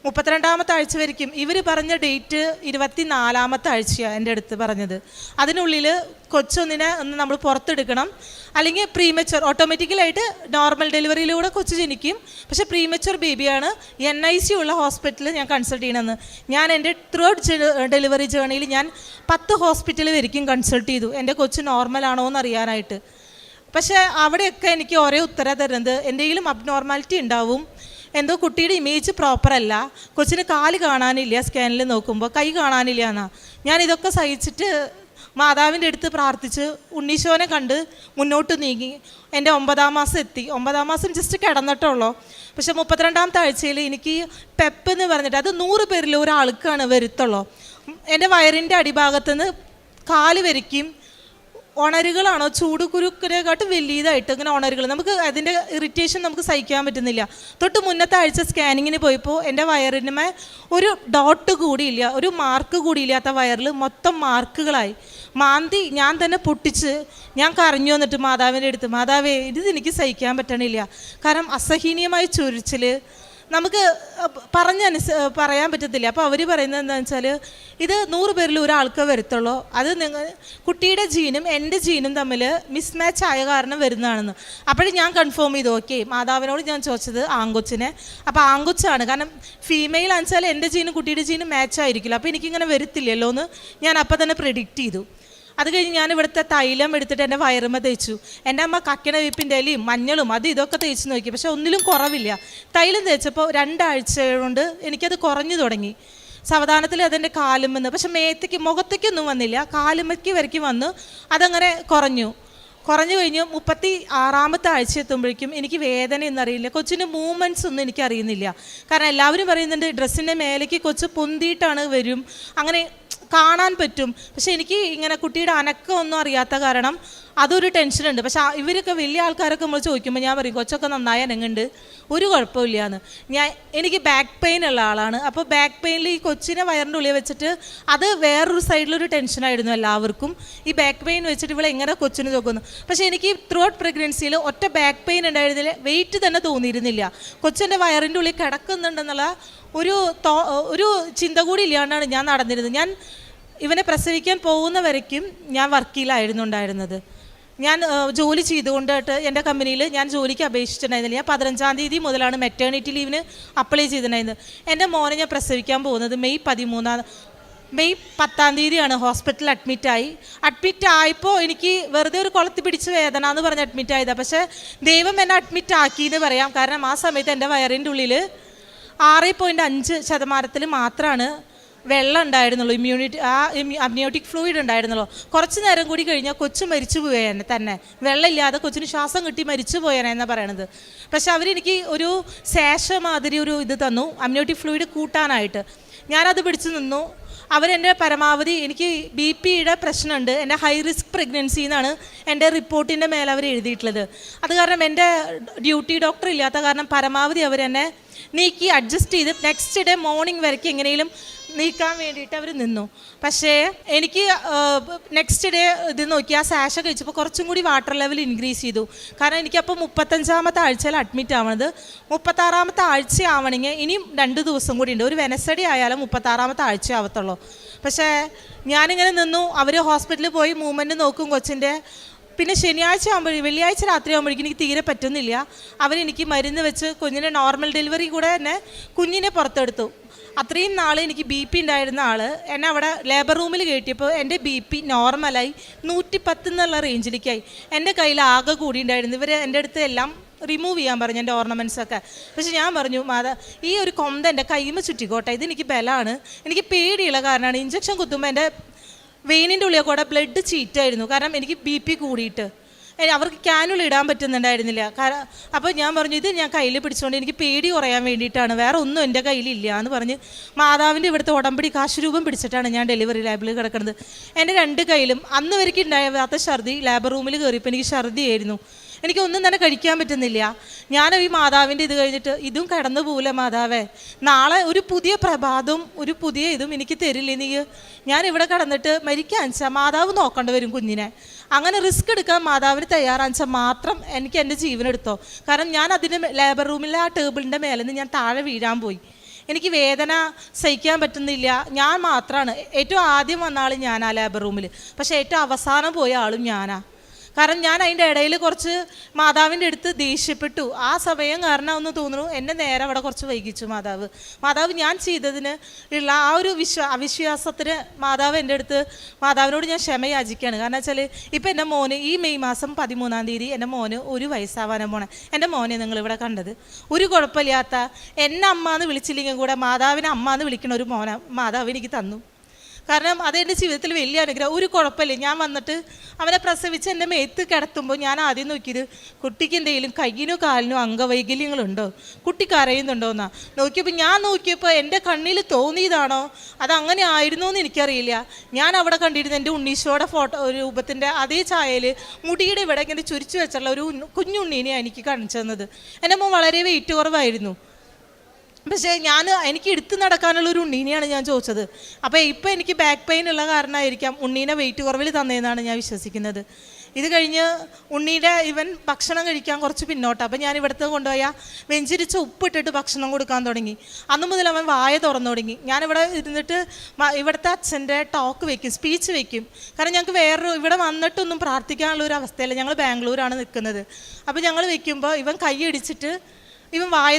32-ാമത്തെ ആഴ്ച വരയ്ക്കും ഇവർ പറഞ്ഞ ഡേറ്റ് 24-ാമത്തെ ആഴ്ചയാണ് എൻ്റെ അടുത്ത് പറഞ്ഞത്. അതിനുള്ളിൽ കൊച്ചൊന്നിനെ നമ്മൾ പുറത്തെടുക്കണം, അല്ലെങ്കിൽ പ്രീമച്ചർ ഓട്ടോമാറ്റിക്കലായിട്ട് നോർമൽ ഡെലിവറിയിലൂടെ കൊച്ചു ജനിക്കും. പക്ഷേ പ്രീമച്ചർ ബേബിയാണ്, NIC ഉള്ള ഹോസ്പിറ്റലിൽ ഞാൻ കൺസൾട്ട് ചെയ്യണമെന്ന്. ഞാൻ എൻ്റെ ഡെലിവറി ജേർണിയിൽ ഞാൻ 10 ഹോസ്പിറ്റലിൽ വരയ്ക്കും കൺസൾട്ട് ചെയ്തു എൻ്റെ കൊച്ച് നോർമലാണോ എന്ന് അറിയാനായിട്ട്. പക്ഷേ അവിടെയൊക്കെ എനിക്ക് ഒരേ ഉത്തരം തരുന്നത് എന്തെങ്കിലും അബ്നോർമാലിറ്റി ഉണ്ടാവും, എന്തോ കുട്ടിയുടെ ഇമേജ് പ്രോപ്പർ അല്ല, കൊച്ചിന് കാല് കാണാനില്ല, സ്കാനിൽ നോക്കുമ്പോൾ കൈ കാണാനില്ല എന്നാണ്. ഞാൻ ഇതൊക്കെ സഹിച്ചിട്ട് മാതാവിൻ്റെ അടുത്ത് പ്രാർത്ഥിച്ച് ഉണ്ണീശോനെ കണ്ട് മുന്നോട്ട് നീങ്ങി. എൻ്റെ 9-ാം മാസം എത്തി. 9-ാം മാസം ജസ്റ്റ് കിടന്നിട്ടുള്ളൂ. പക്ഷേ 32-ാമത്തെ ആഴ്ചയിൽ എനിക്ക് പെപ്പ് എന്ന് പറഞ്ഞിട്ട് അത് 100 പേരിൽ ഒരാൾക്കാണ് വരുത്തുള്ളൂ. എൻ്റെ വയറിൻ്റെ അടിഭാഗത്തുനിന്ന് കാല് വരയ്ക്കും. ഉണരുകളാണോ ചൂട് കുരുക്കിനെക്കാട്ടും വലിയതായിട്ട് ഇങ്ങനെ ഉണരുകൾ, നമുക്ക് അതിൻ്റെ ഇറിറ്റേഷൻ നമുക്ക് സഹിക്കാൻ പറ്റുന്നില്ല. തൊട്ട് മുന്നത്തെ ആഴ്ച സ്കാനിങ്ങിന് പോയപ്പോൾ എൻ്റെ വയറിനുമേ ഒരു ഡോട്ട് കൂടിയില്ല, ഒരു മാർക്ക് കൂടിയില്ലാത്ത വയറിൽ മൊത്തം മാർക്കുകളായി. മാന്തി ഞാൻ തന്നെ പൊട്ടിച്ച് ഞാൻ കരഞ്ഞു വന്നിട്ട് മാതാവിൻ്റെ അടുത്ത്, മാതാവേ ഇത് എനിക്ക് സഹിക്കാൻ പറ്റണില്ല. കാരണം അസഹനീയമായ ചൊരിച്ചിൽ നമുക്ക് പറയാൻ പറ്റത്തില്ല. അപ്പോൾ അവർ പറയുന്നത് എന്താണെന്ന് വെച്ചാൽ ഇത് 100 പേരിൽ ഒരാൾക്ക് വരത്തുള്ളൂ, അത് കുട്ടിയുടെ ജീനും എൻ്റെ ജീനും തമ്മിൽ മിസ്മാച്ച് ആയ കാരണം വരുന്നതാണെന്ന്. അപ്പോഴും ഞാൻ കൺഫേം ചെയ്തു. ഓക്കെ, മാതാവിനോട് ഞാൻ ചോദിച്ചത് ആങ്കൊച്ചിനെ, അപ്പോൾ ആങ്കൊച്ചാണ്, കാരണം ഫീമെയിൽ ആണെന്ന് വെച്ചാൽ എൻ്റെ ജീനും കുട്ടിയുടെ ജീനും മാച്ച് ആയിരിക്കില്ല, അപ്പോൾ എനിക്കിങ്ങനെ വരത്തില്ലല്ലോ എന്ന് ഞാൻ അപ്പോൾ തന്നെ പ്രെഡിക്റ്റ് ചെയ്തു. അത് കഴിഞ്ഞ് ഞാൻ ഇവിടുത്തെ തൈലം എടുത്തിട്ട് എൻ്റെ വയറുമ്മ തേച്ചു. എൻ്റെ അമ്മ കക്കിണ വേപ്പിൻ്റെ ഇലയും മഞ്ഞളും ഇതൊക്കെ തേച്ച് നോക്കി, പക്ഷെ ഒന്നിലും കുറവില്ല. തൈലം തേച്ചപ്പോൾ 2 ആഴ്ച കൊണ്ട് എനിക്കത് കുറഞ്ഞു തുടങ്ങി. സാവധാനത്തിൽ അതെൻ്റെ കാലുമെന്ന്, പക്ഷെ മേത്തേക്ക് മുഖത്തേക്കൊന്നും വന്നില്ല, കാലുമയ്ക്ക് വരയ്ക്ക് വന്നു. അതങ്ങനെ കുറഞ്ഞു കഴിഞ്ഞ് 36ാമത്തെ ആഴ്ച എത്തുമ്പോഴേക്കും എനിക്ക് വേദന എന്നറിയില്ല, കൊച്ചിൻ്റെ മൂവ്മെൻറ്റ്സ് ഒന്നും എനിക്ക് അറിയുന്നില്ല. കാരണം എല്ലാവരും പറയുന്നുണ്ട് ഡ്രസ്സിൻ്റെ മേലേക്ക് കൊച്ച് പൊന്തിയിട്ടാണ് വരും, അങ്ങനെ കാണാൻ പറ്റും. പക്ഷെ എനിക്ക് ഇങ്ങനെ കുട്ടിയുടെ അനക്കമൊന്നും അറിയാത്ത കാരണം അതൊരു ടെൻഷനുണ്ട്. പക്ഷെ ഇവരൊക്കെ വലിയ ആൾക്കാരൊക്കെ നമ്മൾ ചോദിക്കുമ്പോൾ ഞാൻ പറയും കൊച്ചൊക്കെ നന്നായി അനങ്ങുന്നുണ്ട്, ഒരു കുഴപ്പമില്ലയെന്ന്. എനിക്ക് ബാക്ക് പെയിൻ ഉള്ള ആളാണ്. അപ്പോൾ ബാക്ക് പെയിനിൽ ഈ കൊച്ചിനെ വയറിൻ്റെ ഉള്ളിൽ വെച്ചിട്ട് അത് വേറൊരു സൈഡിലൊരു ടെൻഷനായിരുന്നു എല്ലാവർക്കും. ഈ ബാക്ക് പെയിൻ വെച്ചിട്ട് ഇവിടെ എങ്ങനെ കൊച്ചിന് നോക്കുന്നു. പക്ഷേ എനിക്ക് ത്രൂ ഔട്ട് പ്രഗ്നൻസിയിൽ ഒറ്റ ബാക്ക് പെയിൻ ഉണ്ടായിരുന്നില്ല, വെയിറ്റ് തന്നെ തോന്നിയിരുന്നില്ല. കൊച്ചിൻ്റെ വയറിൻ്റെ ഉള്ളിൽ കിടക്കുന്നുണ്ടെന്നുള്ള ഒരു ചിന്ത കൂടി ഇല്ലാണ്ടാണ് ഞാൻ നടന്നിരുന്നത്. ഞാൻ ഇവനെ പ്രസവിക്കാൻ പോകുന്ന വരയ്ക്കും ഞാൻ വർക്കിലായിരുന്നു ഉണ്ടായിരുന്നത്. ഞാൻ ജോലി ചെയ്തുകൊണ്ടിട്ട് എൻ്റെ കമ്പനിയിൽ ഞാൻ ജോലിക്ക് അപേക്ഷിച്ചിട്ടുണ്ടായിരുന്നില്ല. ഞാൻ 15-ാം തീയതി മുതലാണ് മെറ്റേണിറ്റി ലീവിന് അപ്ലൈ ചെയ്തിട്ടുണ്ടായിരുന്നത്. എൻ്റെ മോനെ ഞാൻ പ്രസവിക്കാൻ പോകുന്നത് മെയ് 10-ാം തീയതിയാണ് ഹോസ്പിറ്റലിൽ അഡ്മിറ്റ് ആയപ്പോൾ എനിക്ക് വെറുതെ ഒരു കുളത്തി പിടിച്ച് വേദന എന്ന് പറഞ്ഞ് അഡ്മിറ്റ് ആയതാണ്. പക്ഷേ ദൈവം എന്നെ അഡ്മിറ്റ് ആക്കിയെന്ന് പറയാം. കാരണം ആ സമയത്ത് എൻ്റെ വയറിൻ്റെ ഉള്ളിൽ 6.5% മാത്രമാണ് വെള്ളം ഉണ്ടായിരുന്നുള്ളൂ, അമ്നിയോട്ടിക് ഫ്ലൂയിഡ് ഉണ്ടായിരുന്നുള്ളൂ. കുറച്ച് നേരം കൂടി കഴിഞ്ഞാൽ കൊച്ചു മരിച്ചു പോയേനെ തന്നെ, വെള്ളമില്ലാതെ കൊച്ചിന് ശ്വാസം കിട്ടി മരിച്ചു പോയേനെ എന്നാണ് പറയണത്. പക്ഷെ അവരെനിക്ക് ഒരു മാതിരി ഒരു ഇത് തന്നു അമ്നിയോട്ടിക് ഫ്ലൂയിഡ് കൂട്ടാനായിട്ട്. ഞാനത് പിടിച്ചു നിന്നു. അവരെൻ്റെ പരമാവധി, എനിക്ക് BP-യുടെ പ്രശ്നമുണ്ട്, എൻ്റെ ഹൈ റിസ്ക് പ്രഗ്നൻസി എന്നാണ് എൻ്റെ റിപ്പോർട്ടിൻ്റെ മേലെ അവർ എഴുതിയിട്ടുള്ളത്. അത് കാരണം എൻ്റെ ഡ്യൂട്ടി ഡോക്ടർ ഇല്ലാത്ത കാരണം പരമാവധി അവരെന്നെ നീക്കി അഡ്ജസ്റ്റ് ചെയ്ത് നെക്സ്റ്റ് ഡേ മോർണിംഗ് വരയ്ക്ക് എങ്ങനെയും നീക്കാൻ വേണ്ടിയിട്ട് അവർ നിന്നു. പക്ഷേ എനിക്ക് നെക്സ്റ്റ് ഡേ ഇത് നോക്കി ആ സാഷ കഴിച്ചപ്പോൾ കുറച്ചും കൂടി വാട്ടർ ലെവൽ ഇൻക്രീസ് ചെയ്തു. കാരണം എനിക്കപ്പോൾ 35-ാമത്തെ ആഴ്ചയിൽ അഡ്മിറ്റ് ആവണത്. 36ാമത്തെ ആഴ്ച ആവണമെങ്കിൽ ഇനിയും 2 ദിവസം കൂടി ഉണ്ട്. ഒരു വെനസ്ഡേ ആയാലും 36ാമത്തെ ആഴ്ച ആവത്തുള്ളൂ. പക്ഷേ ഞാനിങ്ങനെ നിന്നു. അവർ ഹോസ്പിറ്റലിൽ പോയി മൂവ്മെൻറ്റ് നോക്കും കൊച്ചിൻ്റെ. പിന്നെ വെള്ളിയാഴ്ച രാത്രി ആകുമ്പോഴേക്കും എനിക്ക് തീരെ പറ്റുന്നില്ല. അവരെനിക്ക് മരുന്ന് വെച്ച് കുഞ്ഞിനെ നോർമൽ ഡെലിവറി കൂടെ തന്നെ കുഞ്ഞിനെ പുറത്തെടുത്തു. അത്രയും നാൾ എനിക്ക് BP ഉണ്ടായിരുന്ന ആൾ എന്നെ അവിടെ ലേബർ റൂമിൽ കയറ്റിയപ്പോൾ എൻ്റെ BP നോർമലായി 110 എന്നുള്ള റേഞ്ചിലേക്കായി. എൻ്റെ കയ്യിൽ ആകെ കൂടി ഉണ്ടായിരുന്നു. ഇവർ എൻ്റെ അടുത്ത് എല്ലാം റിമൂവ് ചെയ്യാൻ പറഞ്ഞു, എൻ്റെ ഓർണമെൻറ്റ്സൊക്കെ. പക്ഷെ ഞാൻ പറഞ്ഞു ഈ ഒരു കൊന്ത എൻ്റെ കൈമ ചുറ്റിക്കോട്ടെ, ഇതെനിക്ക് ബലമാണ്, എനിക്ക് പേടിയുള്ള കാരണമാണ്. ഇഞ്ചക്ഷൻ കുത്തുമ്പോൾ എൻ്റെ വെയിനിൻ്റെ ഉള്ളിൽ കൂടെ ബ്ലഡ് ചീറ്റായിരുന്നു. കാരണം എനിക്ക് BP കൂടിയിട്ട് അവർക്ക് ക്യാനുകൾ ഇടാൻ പറ്റുന്നുണ്ടായിരുന്നില്ല. അപ്പോൾ ഞാൻ പറഞ്ഞു ഇത് ഞാൻ കയ്യിൽ പിടിച്ചുകൊണ്ട് എനിക്ക് പേടി കുറയാൻ വേണ്ടിയിട്ടാണ്, വേറെ ഒന്നും എൻ്റെ കയ്യിലില്ല എന്ന് പറഞ്ഞ് മാതാവിൻ്റെ ഇവിടുത്തെ ഉടമ്പടി കാശ് രൂപം പിടിച്ചിട്ടാണ് ഞാൻ ഡെലിവറി ലാബിൽ കിടക്കുന്നത്. എൻ്റെ 2 കയ്യിലും അന്ന് വരെയ്ക്ക് ഉണ്ടാകാത്ത ഛർദി ലേബർ റൂമിൽ കയറിയപ്പോൾ എനിക്ക് ഛർദിയായിരുന്നു. എനിക്കൊന്നും തന്നെ കഴിക്കാൻ പറ്റുന്നില്ല. ഞാൻ ഈ മാതാവിൻ്റെ ഇത് കഴിഞ്ഞിട്ട് ഇതും കടന്നു പോകില്ല മാതാവേ, നാളെ ഒരു പുതിയ പ്രഭാതവും ഒരു പുതിയ ഇതും എനിക്ക് തരില്ലേ നീ, ഞാൻ ഇവിടെ കടന്നിട്ട് മരിക്കാൻ വെച്ചാൽ മാതാവ് നോക്കേണ്ടി വരും കുഞ്ഞിനെ. അങ്ങനെ റിസ്ക് എടുക്കാൻ മാതാവിന് തയ്യാറാണെച്ചാൽ മാത്രം എനിക്ക് എൻ്റെ ജീവനെടുത്തോ. കാരണം ഞാൻ അതിന് ലേബർ റൂമിലെ ആ ടേബിളിൻ്റെ മേലെ നിന്ന് ഞാൻ താഴെ വീഴാൻ പോയി. എനിക്ക് വേദന സഹിക്കാൻ പറ്റുന്നില്ല. ഞാൻ മാത്രമാണ് ഏറ്റവും ആദ്യം വന്ന ആൾ ഞാനാ ലേബർ റൂമിൽ, പക്ഷേ ഏറ്റവും അവസാനം പോയ ആളും ഞാനാ. കാരണം ഞാൻ അതിൻ്റെ ഇടയിൽ കുറച്ച് മാതാവിൻ്റെ അടുത്ത് ദേഷ്യപ്പെട്ടു. ആ സമയം കാരണം ഒന്ന് തോന്നുന്നു എന്നെ നേരെ അവിടെ കുറച്ച് വൈകിച്ചു മാതാവ് ഞാൻ ചെയ്തതിന് ഉള്ള ആ ഒരു അവിശ്വാസത്തിന് എൻ്റെ അടുത്ത് മാതാവിനോട് ഞാൻ ക്ഷമ യാചിക്കുകയാണ്. കാരണം വെച്ചാൽ ഇപ്പം എൻ്റെ മോന് ഈ മെയ് മാസം 13-ാം തീയതി എൻ്റെ മോന് 1 വയസ്സാവാനും പോണേ. എൻ്റെ മോനെ നിങ്ങളിവിടെ കണ്ടത് ഒരു കുഴപ്പമില്ലാത്ത എന്നെ അമ്മ എന്ന് വിളിച്ചില്ലെങ്കിൽ കൂടെ മാതാവിനെ അമ്മ എന്ന് വിളിക്കണ ഒരു മോനെ മാതാവ് എനിക്ക് തന്നു. കാരണം അതെൻ്റെ ജീവിതത്തിൽ വലിയ അനുഗ്രഹം. ഒരു കുഴപ്പമില്ല. ഞാൻ വന്നിട്ട് അവനെ പ്രസവിച്ച് എൻ്റെ മേത്ത് കിടത്തുമ്പോൾ ഞാൻ ആദ്യം നോക്കിയത് കുട്ടിക്ക് എന്തെങ്കിലും കയ്യിനോ കാലിനോ അംഗവൈകല്യങ്ങളുണ്ടോ, കുട്ടി കരയുന്നുണ്ടോ എന്നാ നോക്കിയപ്പോൾ എൻ്റെ കണ്ണിൽ തോന്നിയതാണോ അതങ്ങനെ ആയിരുന്നോ എന്ന് എനിക്കറിയില്ല. ഞാൻ അവിടെ കണ്ടിരുന്ന എൻ്റെ ഉണ്ണീശോയുടെ ഫോട്ടോ രൂപത്തിൻ്റെ അതേ ഛായയിൽ മുടിയുടെ ഇവിടെ ഇങ്ങനെ ചുരിച്ചു വെച്ചുള്ള ഒരു കുഞ്ഞുണ്ണീനെയാണ് എനിക്ക് കാണിച്ചു തന്നത്. എൻ്റെ മോൻ വളരെ വെയിറ്റ് കുറവായിരുന്നു. പക്ഷേ എനിക്ക് എടുത്ത് നടക്കാനുള്ളൊരു ഉണ്ണീനെയാണ് ഞാൻ ചോദിച്ചത്. അപ്പോൾ ഇപ്പോൾ എനിക്ക് ബാക്ക് പെയിൻ ഉള്ള കാരണമായിരിക്കാം ഉണ്ണീനെ വെയിറ്റ് കുറവിൽ തന്നതെന്നാണ് ഞാൻ വിശ്വസിക്കുന്നത്. ഇത് കഴിഞ്ഞ് ഉണ്ണീൻ്റെ ഭക്ഷണം കഴിക്കാൻ കുറച്ച് പിന്നോട്ട്. അപ്പോൾ ഞാൻ ഇവിടുത്തെ കൊണ്ടുപോയാൽ വെഞ്ചിരിച്ച് ഉപ്പിട്ടിട്ട് ഭക്ഷണം കൊടുക്കാൻ തുടങ്ങി. അന്ന് മുതൽ അവൻ വായ തുറന്നു തുടങ്ങി. ഞാനിവിടെ ഇരുന്നിട്ട് ഇവിടുത്തെ അച്ഛൻ്റെ സ്പീച്ച് വയ്ക്കും. കാരണം ഞങ്ങൾക്ക് ഇവിടെ വന്നിട്ടൊന്നും പ്രാർത്ഥിക്കാനുള്ളൊരു അവസ്ഥയല്ല. ഞങ്ങൾ ബാംഗ്ലൂരാണ് നിൽക്കുന്നത്. അപ്പോൾ ഞങ്ങൾ വയ്ക്കുമ്പോൾ ഇവൻ കൈയടിച്ചിട്ട് വായ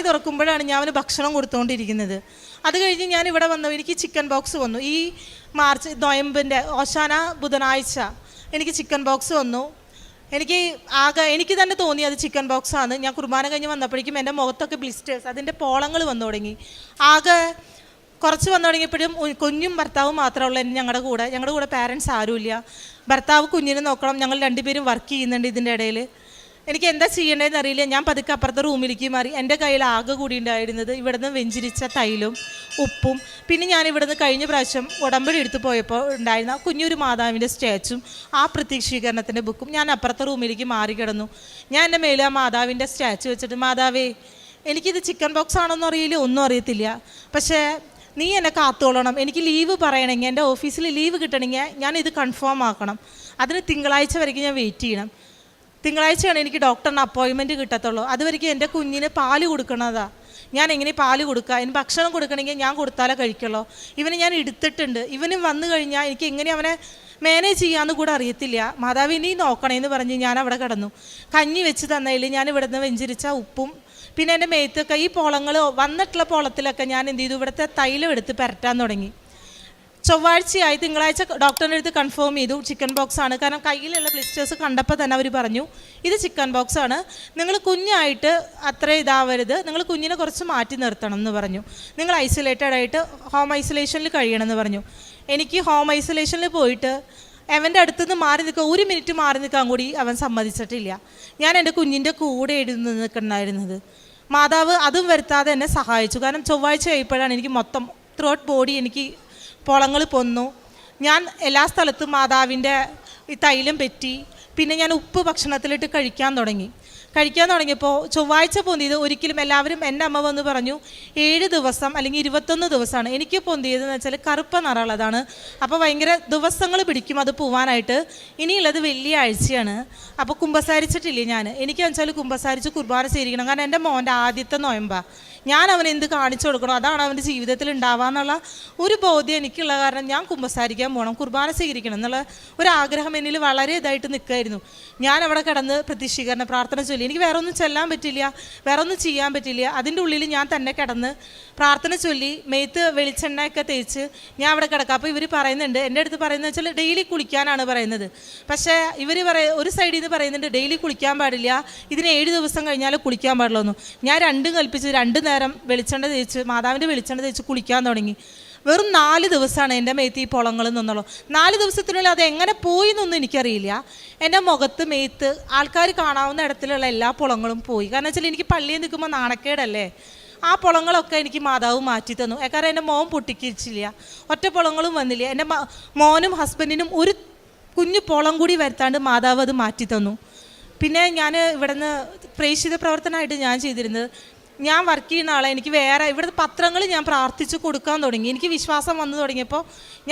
തുറക്കുമ്പോഴാണ് ഞാൻ അവന് ഭക്ഷണം കൊടുത്തുകൊണ്ടിരിക്കുന്നത്. അത് കഴിഞ്ഞ് ഞാൻ ഇവിടെ വന്നു. എനിക്ക് ചിക്കൻ ബോക്സ് വന്നു. ഈ മാർച്ച് നൊയമ്പിൻ്റെ ഓശാന ബുധനാഴ്ച എനിക്ക് ചിക്കൻ ബോക്സ് വന്നു. എനിക്ക് തന്നെ തോന്നി അത് ചിക്കൻ ബോക്സാണ്. ഞാൻ കുർബാന കഴിഞ്ഞ് വന്നപ്പോഴേക്കും എൻ്റെ മുഖത്തൊക്കെ ബ്ലിസ്റ്റേഴ്സ്, അതിൻ്റെ പോളങ്ങൾ വന്നു തുടങ്ങി. ആകെ കുറച്ച് വന്നു തുടങ്ങിയപ്പോഴും കുഞ്ഞും ഭർത്താവും മാത്രമേ ഉള്ളൂ ഞങ്ങളുടെ കൂടെ പാരൻസ് ആരുമില്ല. ഭർത്താവ് കുഞ്ഞിനെ നോക്കണം, ഞങ്ങൾ രണ്ടുപേരും വർക്ക് ചെയ്യുന്നുണ്ട്. ഇതിൻ്റെ ഇടയിൽ എനിക്ക് എന്താ ചെയ്യേണ്ടതെന്ന് അറിയില്ല. ഞാൻ പതുക്കെ അപ്പുറത്തെ റൂമിലേക്ക് മാറി. എൻ്റെ കയ്യിൽ ആകെ കൂടി ഉണ്ടായിരുന്നത് ഇവിടുന്ന് വെഞ്ചിരിച്ച തൈലും ഉപ്പും, പിന്നെ ഞാൻ ഇവിടുന്ന് കഴിഞ്ഞ പ്രാവശ്യം ഉടമ്പടി എടുത്ത് പോയപ്പോൾ ഉണ്ടായിരുന്ന കുഞ്ഞൊരു മാതാവിൻ്റെ സ്റ്റാച്ചും ആ പ്രത്യക്ഷീകരണത്തിൻ്റെ ബുക്കും ഞാൻ അപ്പുറത്തെ റൂമിലേക്ക് മാറി കിടന്നു. ഞാൻ എൻ്റെ മേലെ ആ മാതാവിൻ്റെ സ്റ്റാച്ചു വെച്ചിട്ട്, മാതാവേ, എനിക്കിത് ചിക്കൻ ബോക്സ് ആണെന്ന് അറിയില്ല, ഒന്നും അറിയത്തില്ല, പക്ഷേ നീ എന്നെ കാത്തോളണം. എനിക്ക് ലീവ് പറയണമെങ്കിൽ, എൻ്റെ ഓഫീസിൽ ലീവ് കിട്ടണമെങ്കിൽ ഞാനിത് കൺഫേം ആക്കണം. അതിന് തിങ്കളാഴ്ച വരയ്ക്ക് ഞാൻ വെയിറ്റ് ചെയ്യണം. തിങ്കളാഴ്ചയാണ് എനിക്ക് ഡോക്ടറിന് അപ്പോയിൻമെൻറ്റ് കിട്ടത്തുള്ളൂ. അതുവരെയ്ക്കും എൻ്റെ കുഞ്ഞിന് പാല് കൊടുക്കണതാണ്. ഞാൻ എങ്ങനെ പാല് കൊടുക്കുക? അതിന് ഭക്ഷണം കൊടുക്കണമെങ്കിൽ ഞാൻ കൊടുത്താലേ കഴിക്കുള്ളൂ. ഇവന് ഞാൻ എടുത്തിട്ടുണ്ട്. ഇവന് വന്നു കഴിഞ്ഞാൽ എനിക്ക് എങ്ങനെ അവനെ മാനേജ് ചെയ്യാമെന്ന് കൂടെ അറിയത്തില്ല. മാതാവ് ഇനി നോക്കണേന്ന് പറഞ്ഞ് ഞാൻ അവിടെ കിടന്നു. കഞ്ഞി വെച്ച് തന്നതിൽ ഞാൻ ഇവിടുന്ന് വെഞ്ചരിച്ച ഉപ്പും, പിന്നെ എൻ്റെ മേത്തൊക്കെ ഈ പോളങ്ങൾ വന്നിട്ടുള്ള പോളത്തിലൊക്കെ ഞാൻ എന്ത് ചെയ്തു, ഇവിടുത്തെ തൈലം എടുത്ത് പുരട്ടാൻ തുടങ്ങി. ചൊവ്വാഴ്ചയായി, തിങ്കളാഴ്ച ഡോക്ടറിൻ്റെ അടുത്ത് കൺഫേം ചെയ്തു ചിക്കൻ ബോക്സ് ആണ്. കാരണം കയ്യിലുള്ള ബ്ലിസ്റ്റേഴ്സ് കണ്ടപ്പോൾ തന്നെ അവർ പറഞ്ഞു ഇത് ചിക്കൻ ബോക്സ് ആണ്, നിങ്ങൾ കുഞ്ഞായിട്ട് അത്ര ഇതാവരുത്, നിങ്ങൾ കുഞ്ഞിനെ കുറച്ച് മാറ്റി നിർത്തണം എന്ന് പറഞ്ഞു. നിങ്ങൾ ഐസൊലേറ്റഡ് ആയിട്ട് ഹോം ഐസൊലേഷനിൽ കഴിയണമെന്ന് പറഞ്ഞു. എനിക്ക് ഹോം ഐസൊലേഷനിൽ പോയിട്ട് അവൻ്റെ അടുത്തുനിന്ന് മാറി നിൽക്കുക, 1 മിനിറ്റ് മാറി നിൽക്കാൻ കൂടി അവൻ സമ്മതിച്ചിട്ടില്ല. ഞാൻ എൻ്റെ കുഞ്ഞിൻ്റെ കൂടെ എഴുതി നിൽക്കുന്നുണ്ടായിരുന്നത്. മാതാവ് അതും വരുത്താതെ എന്നെ സഹായിച്ചു. കാരണം ചൊവ്വാഴ്ച ആയപ്പോഴാണ് എനിക്ക് മൊത്തം ത്രോട്ട് ബോഡി എനിക്ക് പൊളങ്ങൾ പൊന്നു. ഞാൻ എല്ലാ സ്ഥലത്തും മാതാവിൻ്റെ ഈ തൈലം പറ്റി. പിന്നെ ഞാൻ ഉപ്പ് ഭക്ഷണത്തിലിട്ട് കഴിക്കാൻ തുടങ്ങിയപ്പോൾ ചൊവ്വാഴ്ച പൊന്തിയത് ഒരിക്കലും എല്ലാവരും, എൻ്റെ അമ്മ വന്ന് പറഞ്ഞു 7 ദിവസം അല്ലെങ്കിൽ 21 ദിവസമാണ്. എനിക്ക് പൊന്തിയതെന്ന് വെച്ചാൽ കറുപ്പ നിറമുള്ളതാണ്. അപ്പോൾ ഭയങ്കര ദിവസങ്ങൾ പിടിക്കും അത് പോവാനായിട്ട്. ഇനിയുള്ളത് വെള്ളിയാഴ്ചയാണ്. അപ്പോൾ കുമ്പസാരിച്ചിട്ടില്ലേ ഞാൻ. എനിക്ക് വെച്ചാൽ കുമ്പസാരിച്ച് കുർബാന സ്വീകരിക്കണം. കാരണം എൻ്റെ മോൻ്റെ ആദ്യത്തെ നോയമ്പാണ്. ഞാൻ അവന് എന്ത് കാണിച്ചു കൊടുക്കണം, അതാണ് അവൻ്റെ ജീവിതത്തിൽ ഉണ്ടാവാന്നുള്ള ഒരു ബോധ്യം എനിക്കുള്ള കാരണം ഞാൻ കുമ്പസാരിക്കാൻ പോകണം, കുർബാന സ്വീകരിക്കണം എന്നുള്ള ഒരാഗ്രഹം എന്നിൽ വളരെ ഇതായിട്ട് നിൽക്കുമായിരുന്നു. ഞാൻ അവിടെ കിടന്ന് പ്രത്യക്ഷീകരണ പ്രാർത്ഥന ചൊല്ലി. എനിക്ക് വേറെ ഒന്നും ചെല്ലാൻ പറ്റില്ല, വേറെ ഒന്നും ചെയ്യാൻ പറ്റില്ല. അതിൻ്റെ ഉള്ളിൽ ഞാൻ തന്നെ കിടന്ന് പ്രാർത്ഥന ചൊല്ലി മേത്ത് വെളിച്ചെണ്ണയൊക്കെ തേച്ച് ഞാൻ അവിടെ കിടക്കാം. അപ്പോൾ ഇവർ പറയുന്നുണ്ട്, എൻ്റെ അടുത്ത് പറയുന്നത് വെച്ചാൽ ഡെയിലി കുളിക്കാനാണ് പറയുന്നത്. പക്ഷേ ഇവർ ഒരു സൈഡിൽ നിന്ന് പറയുന്നുണ്ട് ഡെയിലി കുളിക്കാൻ പാടില്ല, ഇതിന് 7 ദിവസം കഴിഞ്ഞാൽ കുളിക്കാൻ പാടുള്ളൂ. ഞാൻ രണ്ടും കൽപ്പിച്ച് 2 നേരം വെളിച്ചെണ്ണ തേച്ച്, മാതാവിൻ്റെ വെളിച്ചെണ്ണ തേച്ച് കുളിക്കാൻ തുടങ്ങി. വെറും 4 ദിവസമാണ് എൻ്റെ മേത്ത് ഈ പൊളങ്ങളിൽ നിന്നുള്ളൂ. 4 ദിവസത്തിനുള്ളിൽ അത് എങ്ങനെ പോയി എന്നൊന്നും എനിക്കറിയില്ല. എൻ്റെ മുഖത്ത് മേത്ത് ആൾക്കാർ കാണാവുന്ന ഇടത്തിലുള്ള എല്ലാ പൊളങ്ങളും പോയി. കാരണം വെച്ചാൽ എനിക്ക് പള്ളിയിൽ നിൽക്കുമ്പോൾ നാണക്കേടല്ലേ. ആ പൊളങ്ങളൊക്കെ എനിക്ക് മാതാവ് മാറ്റി തന്നു. കാരണം എൻ്റെ മോൻ പൊട്ടിക്കിച്ചില്ല, ഒറ്റ പൊളങ്ങളും വന്നില്ല. എൻ്റെ മോനും ഹസ്ബൻഡിനും ഒരു കുഞ്ഞു പൊളം കൂടി വരുത്താണ്ട് മാതാവ് അത് മാറ്റി തന്നു. പിന്നെ ഞാൻ ഇവിടുന്ന് പ്രേക്ഷിത പ്രവർത്തനമായിട്ട് ഞാൻ ചെയ്തിരുന്നത്, ഞാൻ വർക്ക് ചെയ്യുന്ന ആളെ എനിക്ക് വേറെ ഇവിടുത്തെ പത്രങ്ങൾ ഞാൻ പ്രാർത്ഥിച്ച് കൊടുക്കാൻ തുടങ്ങി. എനിക്ക് വിശ്വാസം വന്നു തുടങ്ങിയപ്പോൾ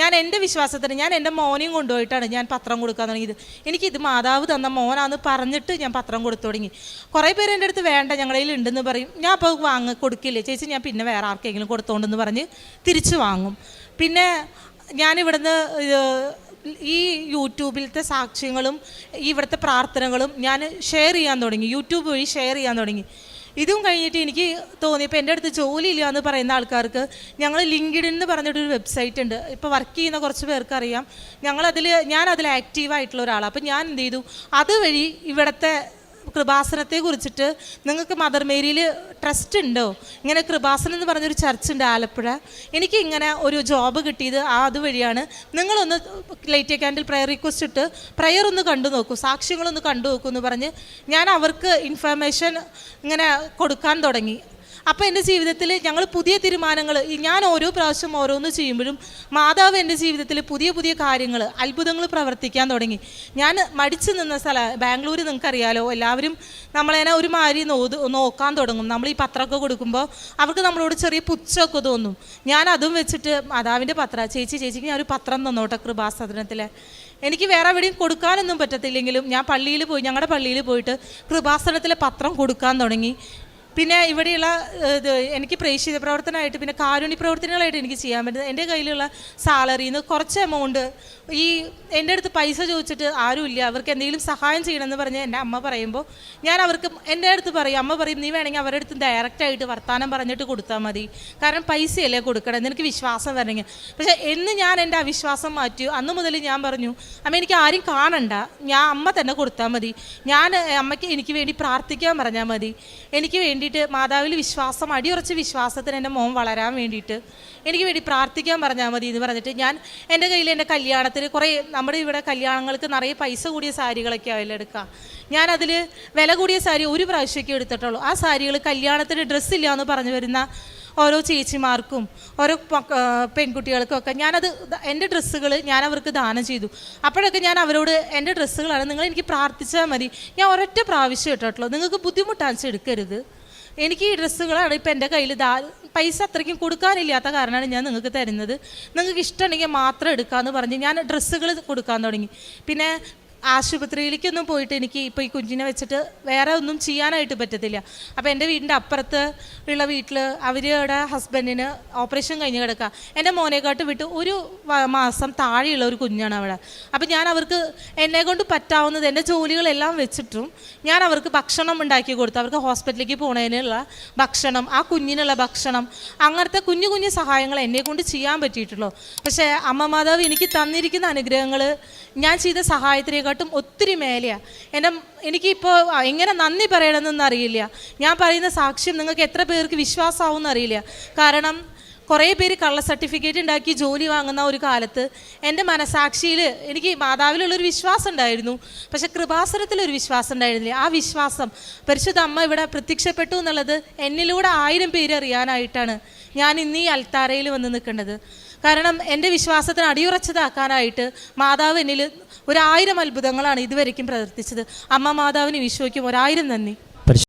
ഞാൻ എൻ്റെ വിശ്വാസത്തിന് ഞാൻ എൻ്റെ മോനെയും കൊണ്ടുപോയിട്ടാണ് ഞാൻ പത്രം കൊടുക്കാൻ തുടങ്ങിയത്. എനിക്കിത് മാതാവ് തന്ന മോനാന്ന് പറഞ്ഞിട്ട് ഞാൻ പത്രം കൊടുത്തു തുടങ്ങി. കുറേ പേര് എൻ്റെ അടുത്ത് വേണ്ട ഞങ്ങളതിൽ ഉണ്ടെന്ന് പറയും. ഞാൻ അപ്പോൾ കൊടുക്കില്ലേ ചേച്ചി, ഞാൻ പിന്നെ വേറെ ആർക്കെങ്കിലും കൊടുത്തോണ്ടെന്ന് പറഞ്ഞ് തിരിച്ച് വാങ്ങും. പിന്നെ ഞാനിവിടുന്ന് ഈ യൂട്യൂബിലത്തെ സാക്ഷ്യങ്ങളും ഇവിടുത്തെ പ്രാർത്ഥനകളും ഞാൻ ഷെയർ ചെയ്യാൻ തുടങ്ങി, യൂട്യൂബ് വഴി ഷെയർ ചെയ്യാൻ തുടങ്ങി. ഇതും കഴിഞ്ഞിട്ട് എനിക്ക് തോന്നിയപ്പോൾ എൻ്റെ അടുത്ത് ജോലിയില്ല എന്ന് പറയുന്ന ആൾക്കാർക്ക് ഞങ്ങൾ ലിങ്ക്ഡിൻ എന്ന് പറഞ്ഞിട്ടൊരു വെബ്സൈറ്റ് ഉണ്ട്. ഇപ്പോൾ വർക്ക് ചെയ്യുന്ന കുറച്ച് പേർക്ക് അറിയാം. ഞാനതിൽ ആക്റ്റീവായിട്ടുള്ള ഒരാളാണ്. അപ്പോൾ ഞാൻ എന്ത് ചെയ്തു, അതുവഴി ഇവിടുത്തെ കൃപാസനത്തെ കുറിച്ചിട്ട് നിങ്ങൾക്ക് മദർ മേരിയിൽ ട്രസ്റ്റ് ഉണ്ടോ, ഇങ്ങനെ കൃപാസനം എന്ന് പറഞ്ഞൊരു ചർച്ച് ഉണ്ട് ആലപ്പുഴ, എനിക്ക് ഇങ്ങനെ ഒരു ജോബ് കിട്ടിയത് അതുവഴിയാണ്, നിങ്ങളൊന്ന് ലൈറ്റ് ക്യാൻഡിൽ പ്രയർ റിക്വസ്റ്റ് ഇട്ട് പ്രയർ ഒന്ന് കണ്ടു നോക്കൂ, സാക്ഷ്യങ്ങളൊന്ന് കണ്ടു നോക്കൂ എന്ന് പറഞ്ഞ് ഞാൻ അവർക്ക് ഇൻഫർമേഷൻ ഇങ്ങനെ കൊടുക്കാൻ തുടങ്ങി. അപ്പോൾ എൻ്റെ ജീവിതത്തിൽ ഞങ്ങൾ പുതിയ തീരുമാനങ്ങൾ, ഞാൻ ഓരോ പ്രാവശ്യം ഓരോന്ന് ചെയ്യുമ്പോഴും മാതാവ് എൻ്റെ ജീവിതത്തിൽ പുതിയ പുതിയ കാര്യങ്ങൾ, അത്ഭുതങ്ങൾ പ്രവർത്തിക്കാൻ തുടങ്ങി. ഞാൻ മടിച്ചു നിന്ന ബാംഗ്ലൂർ നിങ്ങൾക്കറിയാലോ, എല്ലാവരും നമ്മളതിനെ ഒരുമാതിരി നോക്കാൻ തുടങ്ങും. നമ്മൾ ഈ പത്രമൊക്കെ കൊടുക്കുമ്പോൾ അവർക്ക് നമ്മളോട് ചെറിയ പുച്ഛമൊക്കെ തോന്നും. ഞാൻ അതും വെച്ചിട്ട് മാതാവിൻ്റെ ചേച്ചിക്ക് ഞാൻ ഒരു പത്രം തന്നോട്ടെ കൃപാസനത്തിലെ, എനിക്ക് വേറെ എവിടെയും കൊടുക്കാനൊന്നും പറ്റത്തില്ലെങ്കിലും ഞാൻ ഞങ്ങളുടെ പള്ളിയിൽ പോയിട്ട് കൃപാസനത്തിലെ പത്രം കൊടുക്കാൻ തുടങ്ങി. പിന്നെ ഇവിടെയുള്ള എനിക്ക് പ്രേക്ഷിത പ്രവർത്തനമായിട്ട് പിന്നെ കാരുണ്യ പ്രവർത്തനങ്ങളായിട്ട് എനിക്ക് ചെയ്യാൻ പറ്റുന്നത്, എൻ്റെ കയ്യിലുള്ള സാലറിയിൽ നിന്ന് കുറച്ച് എമൗണ്ട് എൻ്റെ അടുത്ത് പൈസ ചോദിച്ചിട്ട് ആരുമില്ല, അവർക്ക് എന്തെങ്കിലും സഹായം ചെയ്യണമെന്ന് പറഞ്ഞ് എൻ്റെ അമ്മ പറയുമ്പോൾ ഞാൻ അവർക്ക് എൻ്റെ അടുത്ത് പറയും, അമ്മ പറയും നീ വേണമെങ്കിൽ അവരുടെ അടുത്ത് ഡയറക്റ്റായിട്ട് വർത്താനം പറഞ്ഞിട്ട് കൊടുത്താൽ മതി, കാരണം പൈസയല്ലേ കൊടുക്കണം, നിനക്ക് വിശ്വാസം വരണമെങ്കിൽ. പക്ഷേ എന്ന് ഞാൻ എൻ്റെ അവിശ്വാസം മാറ്റി, അന്ന് മുതൽ ഞാൻ പറഞ്ഞു അമ്മ എനിക്ക് ആരും കാണണ്ട, അമ്മ തന്നെ കൊടുത്താൽ മതി, അമ്മയ്ക്ക് എനിക്ക് വേണ്ടി പ്രാർത്ഥിക്കാൻ പറഞ്ഞാൽ മതി, എനിക്ക് വേണ്ടി വേണ്ടിയിട്ട് മാതാവിൽ വിശ്വാസം, അടിയുറച്ച വിശ്വാസത്തിന് എൻ്റെ മോൻ വളരാൻ വേണ്ടിയിട്ട് എനിക്ക് വേണ്ടി പ്രാർത്ഥിക്കാൻ പറഞ്ഞാൽ മതി എന്ന് പറഞ്ഞിട്ട് ഞാൻ എൻ്റെ കയ്യിൽ എൻ്റെ കല്യാണത്തിന് കുറേ, നമ്മുടെ ഇവിടെ കല്യാണങ്ങൾക്ക് നിറയെ പൈസ കൂടിയ സാരികളൊക്കെ ആവില്ല എടുക്കുക. ഞാനതിൽ വില കൂടിയ സാരി ഒരു പ്രാവശ്യമൊക്കെ എടുത്തിട്ടുള്ളൂ. ആ സാരികൾ കല്യാണത്തിന് ഡ്രസ്സില്ല എന്ന് പറഞ്ഞു വരുന്ന ഓരോ ചേച്ചിമാർക്കും ഓരോ പെൺകുട്ടികൾക്കൊക്കെ ഞാനത് എൻ്റെ ഡ്രസ്സുകൾ ഞാൻ അവർക്ക് ദാനം ചെയ്തു. അപ്പോഴൊക്കെ ഞാൻ അവരോട് എൻ്റെ ഡ്രസ്സുകളാണ്, നിങ്ങൾ എനിക്ക് പ്രാർത്ഥിച്ചാൽ മതി, ഞാൻ ഒരൊറ്റ പ്രാവശ്യം ഇട്ടിട്ടുള്ളൂ, നിങ്ങൾക്ക് ബുദ്ധിമുട്ടാണെന്ന് എടുക്കരുത്, എനിക്ക് ഈ ഡ്രസ്സുകളാണ് ഇപ്പം എൻ്റെ കയ്യിൽ പൈസ അത്രയ്ക്കും കൊടുക്കാനില്ലാത്ത കാരണമാണ് ഞാൻ നിങ്ങൾക്ക് തരുന്നത്, നിങ്ങൾക്ക് ഇഷ്ടമുണ്ടെങ്കിൽ മാത്രം എടുക്കാമെന്ന് പറഞ്ഞ് ഞാൻ ഡ്രസ്സുകൾ കൊടുക്കാൻ തുടങ്ങി. പിന്നെ ആശുപത്രിയിലേക്കൊന്നും പോയിട്ട് എനിക്ക് ഇപ്പോൾ ഈ കുഞ്ഞിനെ വെച്ചിട്ട് വേറെ ഒന്നും ചെയ്യാനായിട്ട് പറ്റത്തില്ല. അപ്പോൾ എൻ്റെ വീടിൻ്റെ അപ്പുറത്ത് ഉള്ള വീട്ടിൽ അവരുടെ ഹസ്ബൻഡിന് ഓപ്പറേഷൻ കഴിഞ്ഞ് കിടക്കുക. എൻ്റെ മോനെക്കാട്ട് വിട്ട് ഒരു മാസം താഴെയുള്ള ഒരു കുഞ്ഞാണ് അവിടെ. അപ്പോൾ ഞാൻ അവർക്ക് എന്നെ കൊണ്ട് പറ്റാവുന്നത് എൻ്റെ ജോലികളെല്ലാം വെച്ചിട്ടും ഞാൻ അവർക്ക് ഭക്ഷണം ഉണ്ടാക്കി കൊടുത്തു. അവർക്ക് ഹോസ്പിറ്റലിലേക്ക് പോകുന്നതിനുള്ള ഭക്ഷണം, ആ കുഞ്ഞിനുള്ള ഭക്ഷണം, അങ്ങനത്തെ കുഞ്ഞു കുഞ്ഞു സഹായങ്ങൾ എന്നെക്കൊണ്ട് ചെയ്യാൻ പറ്റിയിട്ടുള്ളൂ. പക്ഷേ അമ്മ മാതാവ് എനിക്ക് തന്നിരിക്കുന്ന അനുഗ്രഹങ്ങൾ ഞാൻ ചെയ്ത സഹായത്തിനേക്കാട്ടും ഒത്തിരി മേലെയാണ്. എനിക്കിപ്പോൾ എങ്ങനെ നന്ദി പറയണമെന്നൊന്നും അറിയില്ല. ഞാൻ പറയുന്ന സാക്ഷ്യം നിങ്ങൾക്ക് എത്ര പേർക്ക് വിശ്വാസമാവും എന്നറിയില്ല. കാരണം കുറേ പേര് കള്ള സർട്ടിഫിക്കറ്റ് ഉണ്ടാക്കി ജോലി വാങ്ങുന്ന ഒരു കാലത്ത് എൻ്റെ മനസാക്ഷിയിൽ എനിക്ക് മാതാവിലുള്ളൊരു വിശ്വാസം ഉണ്ടായിരുന്നു, പക്ഷെ കൃപാസനത്തിലൊരു വിശ്വാസം ഉണ്ടായിരുന്നില്ല. ആ വിശ്വാസം പരിശുദ്ധ അമ്മ ഇവിടെ പ്രത്യക്ഷപ്പെട്ടു എന്നുള്ളത് എന്നിലൂടെ 1000 പേര് അറിയാനായിട്ടാണ് ഞാൻ ഇന്ന് ഈ അൽത്താരയിൽ വന്ന് നിൽക്കേണ്ടത്. കാരണം എൻ്റെ വിശ്വാസത്തിന് അടിയുറച്ചതാക്കാനായിട്ട് മാതാവ് എന്നിൽ 1000 അത്ഭുതങ്ങളാണ് ഇതുവരെയ്ക്കും പ്രവർത്തിച്ചത്. അമ്മ മാതാവിന് ഈശോയ്ക്കും 1000 നന്ദി.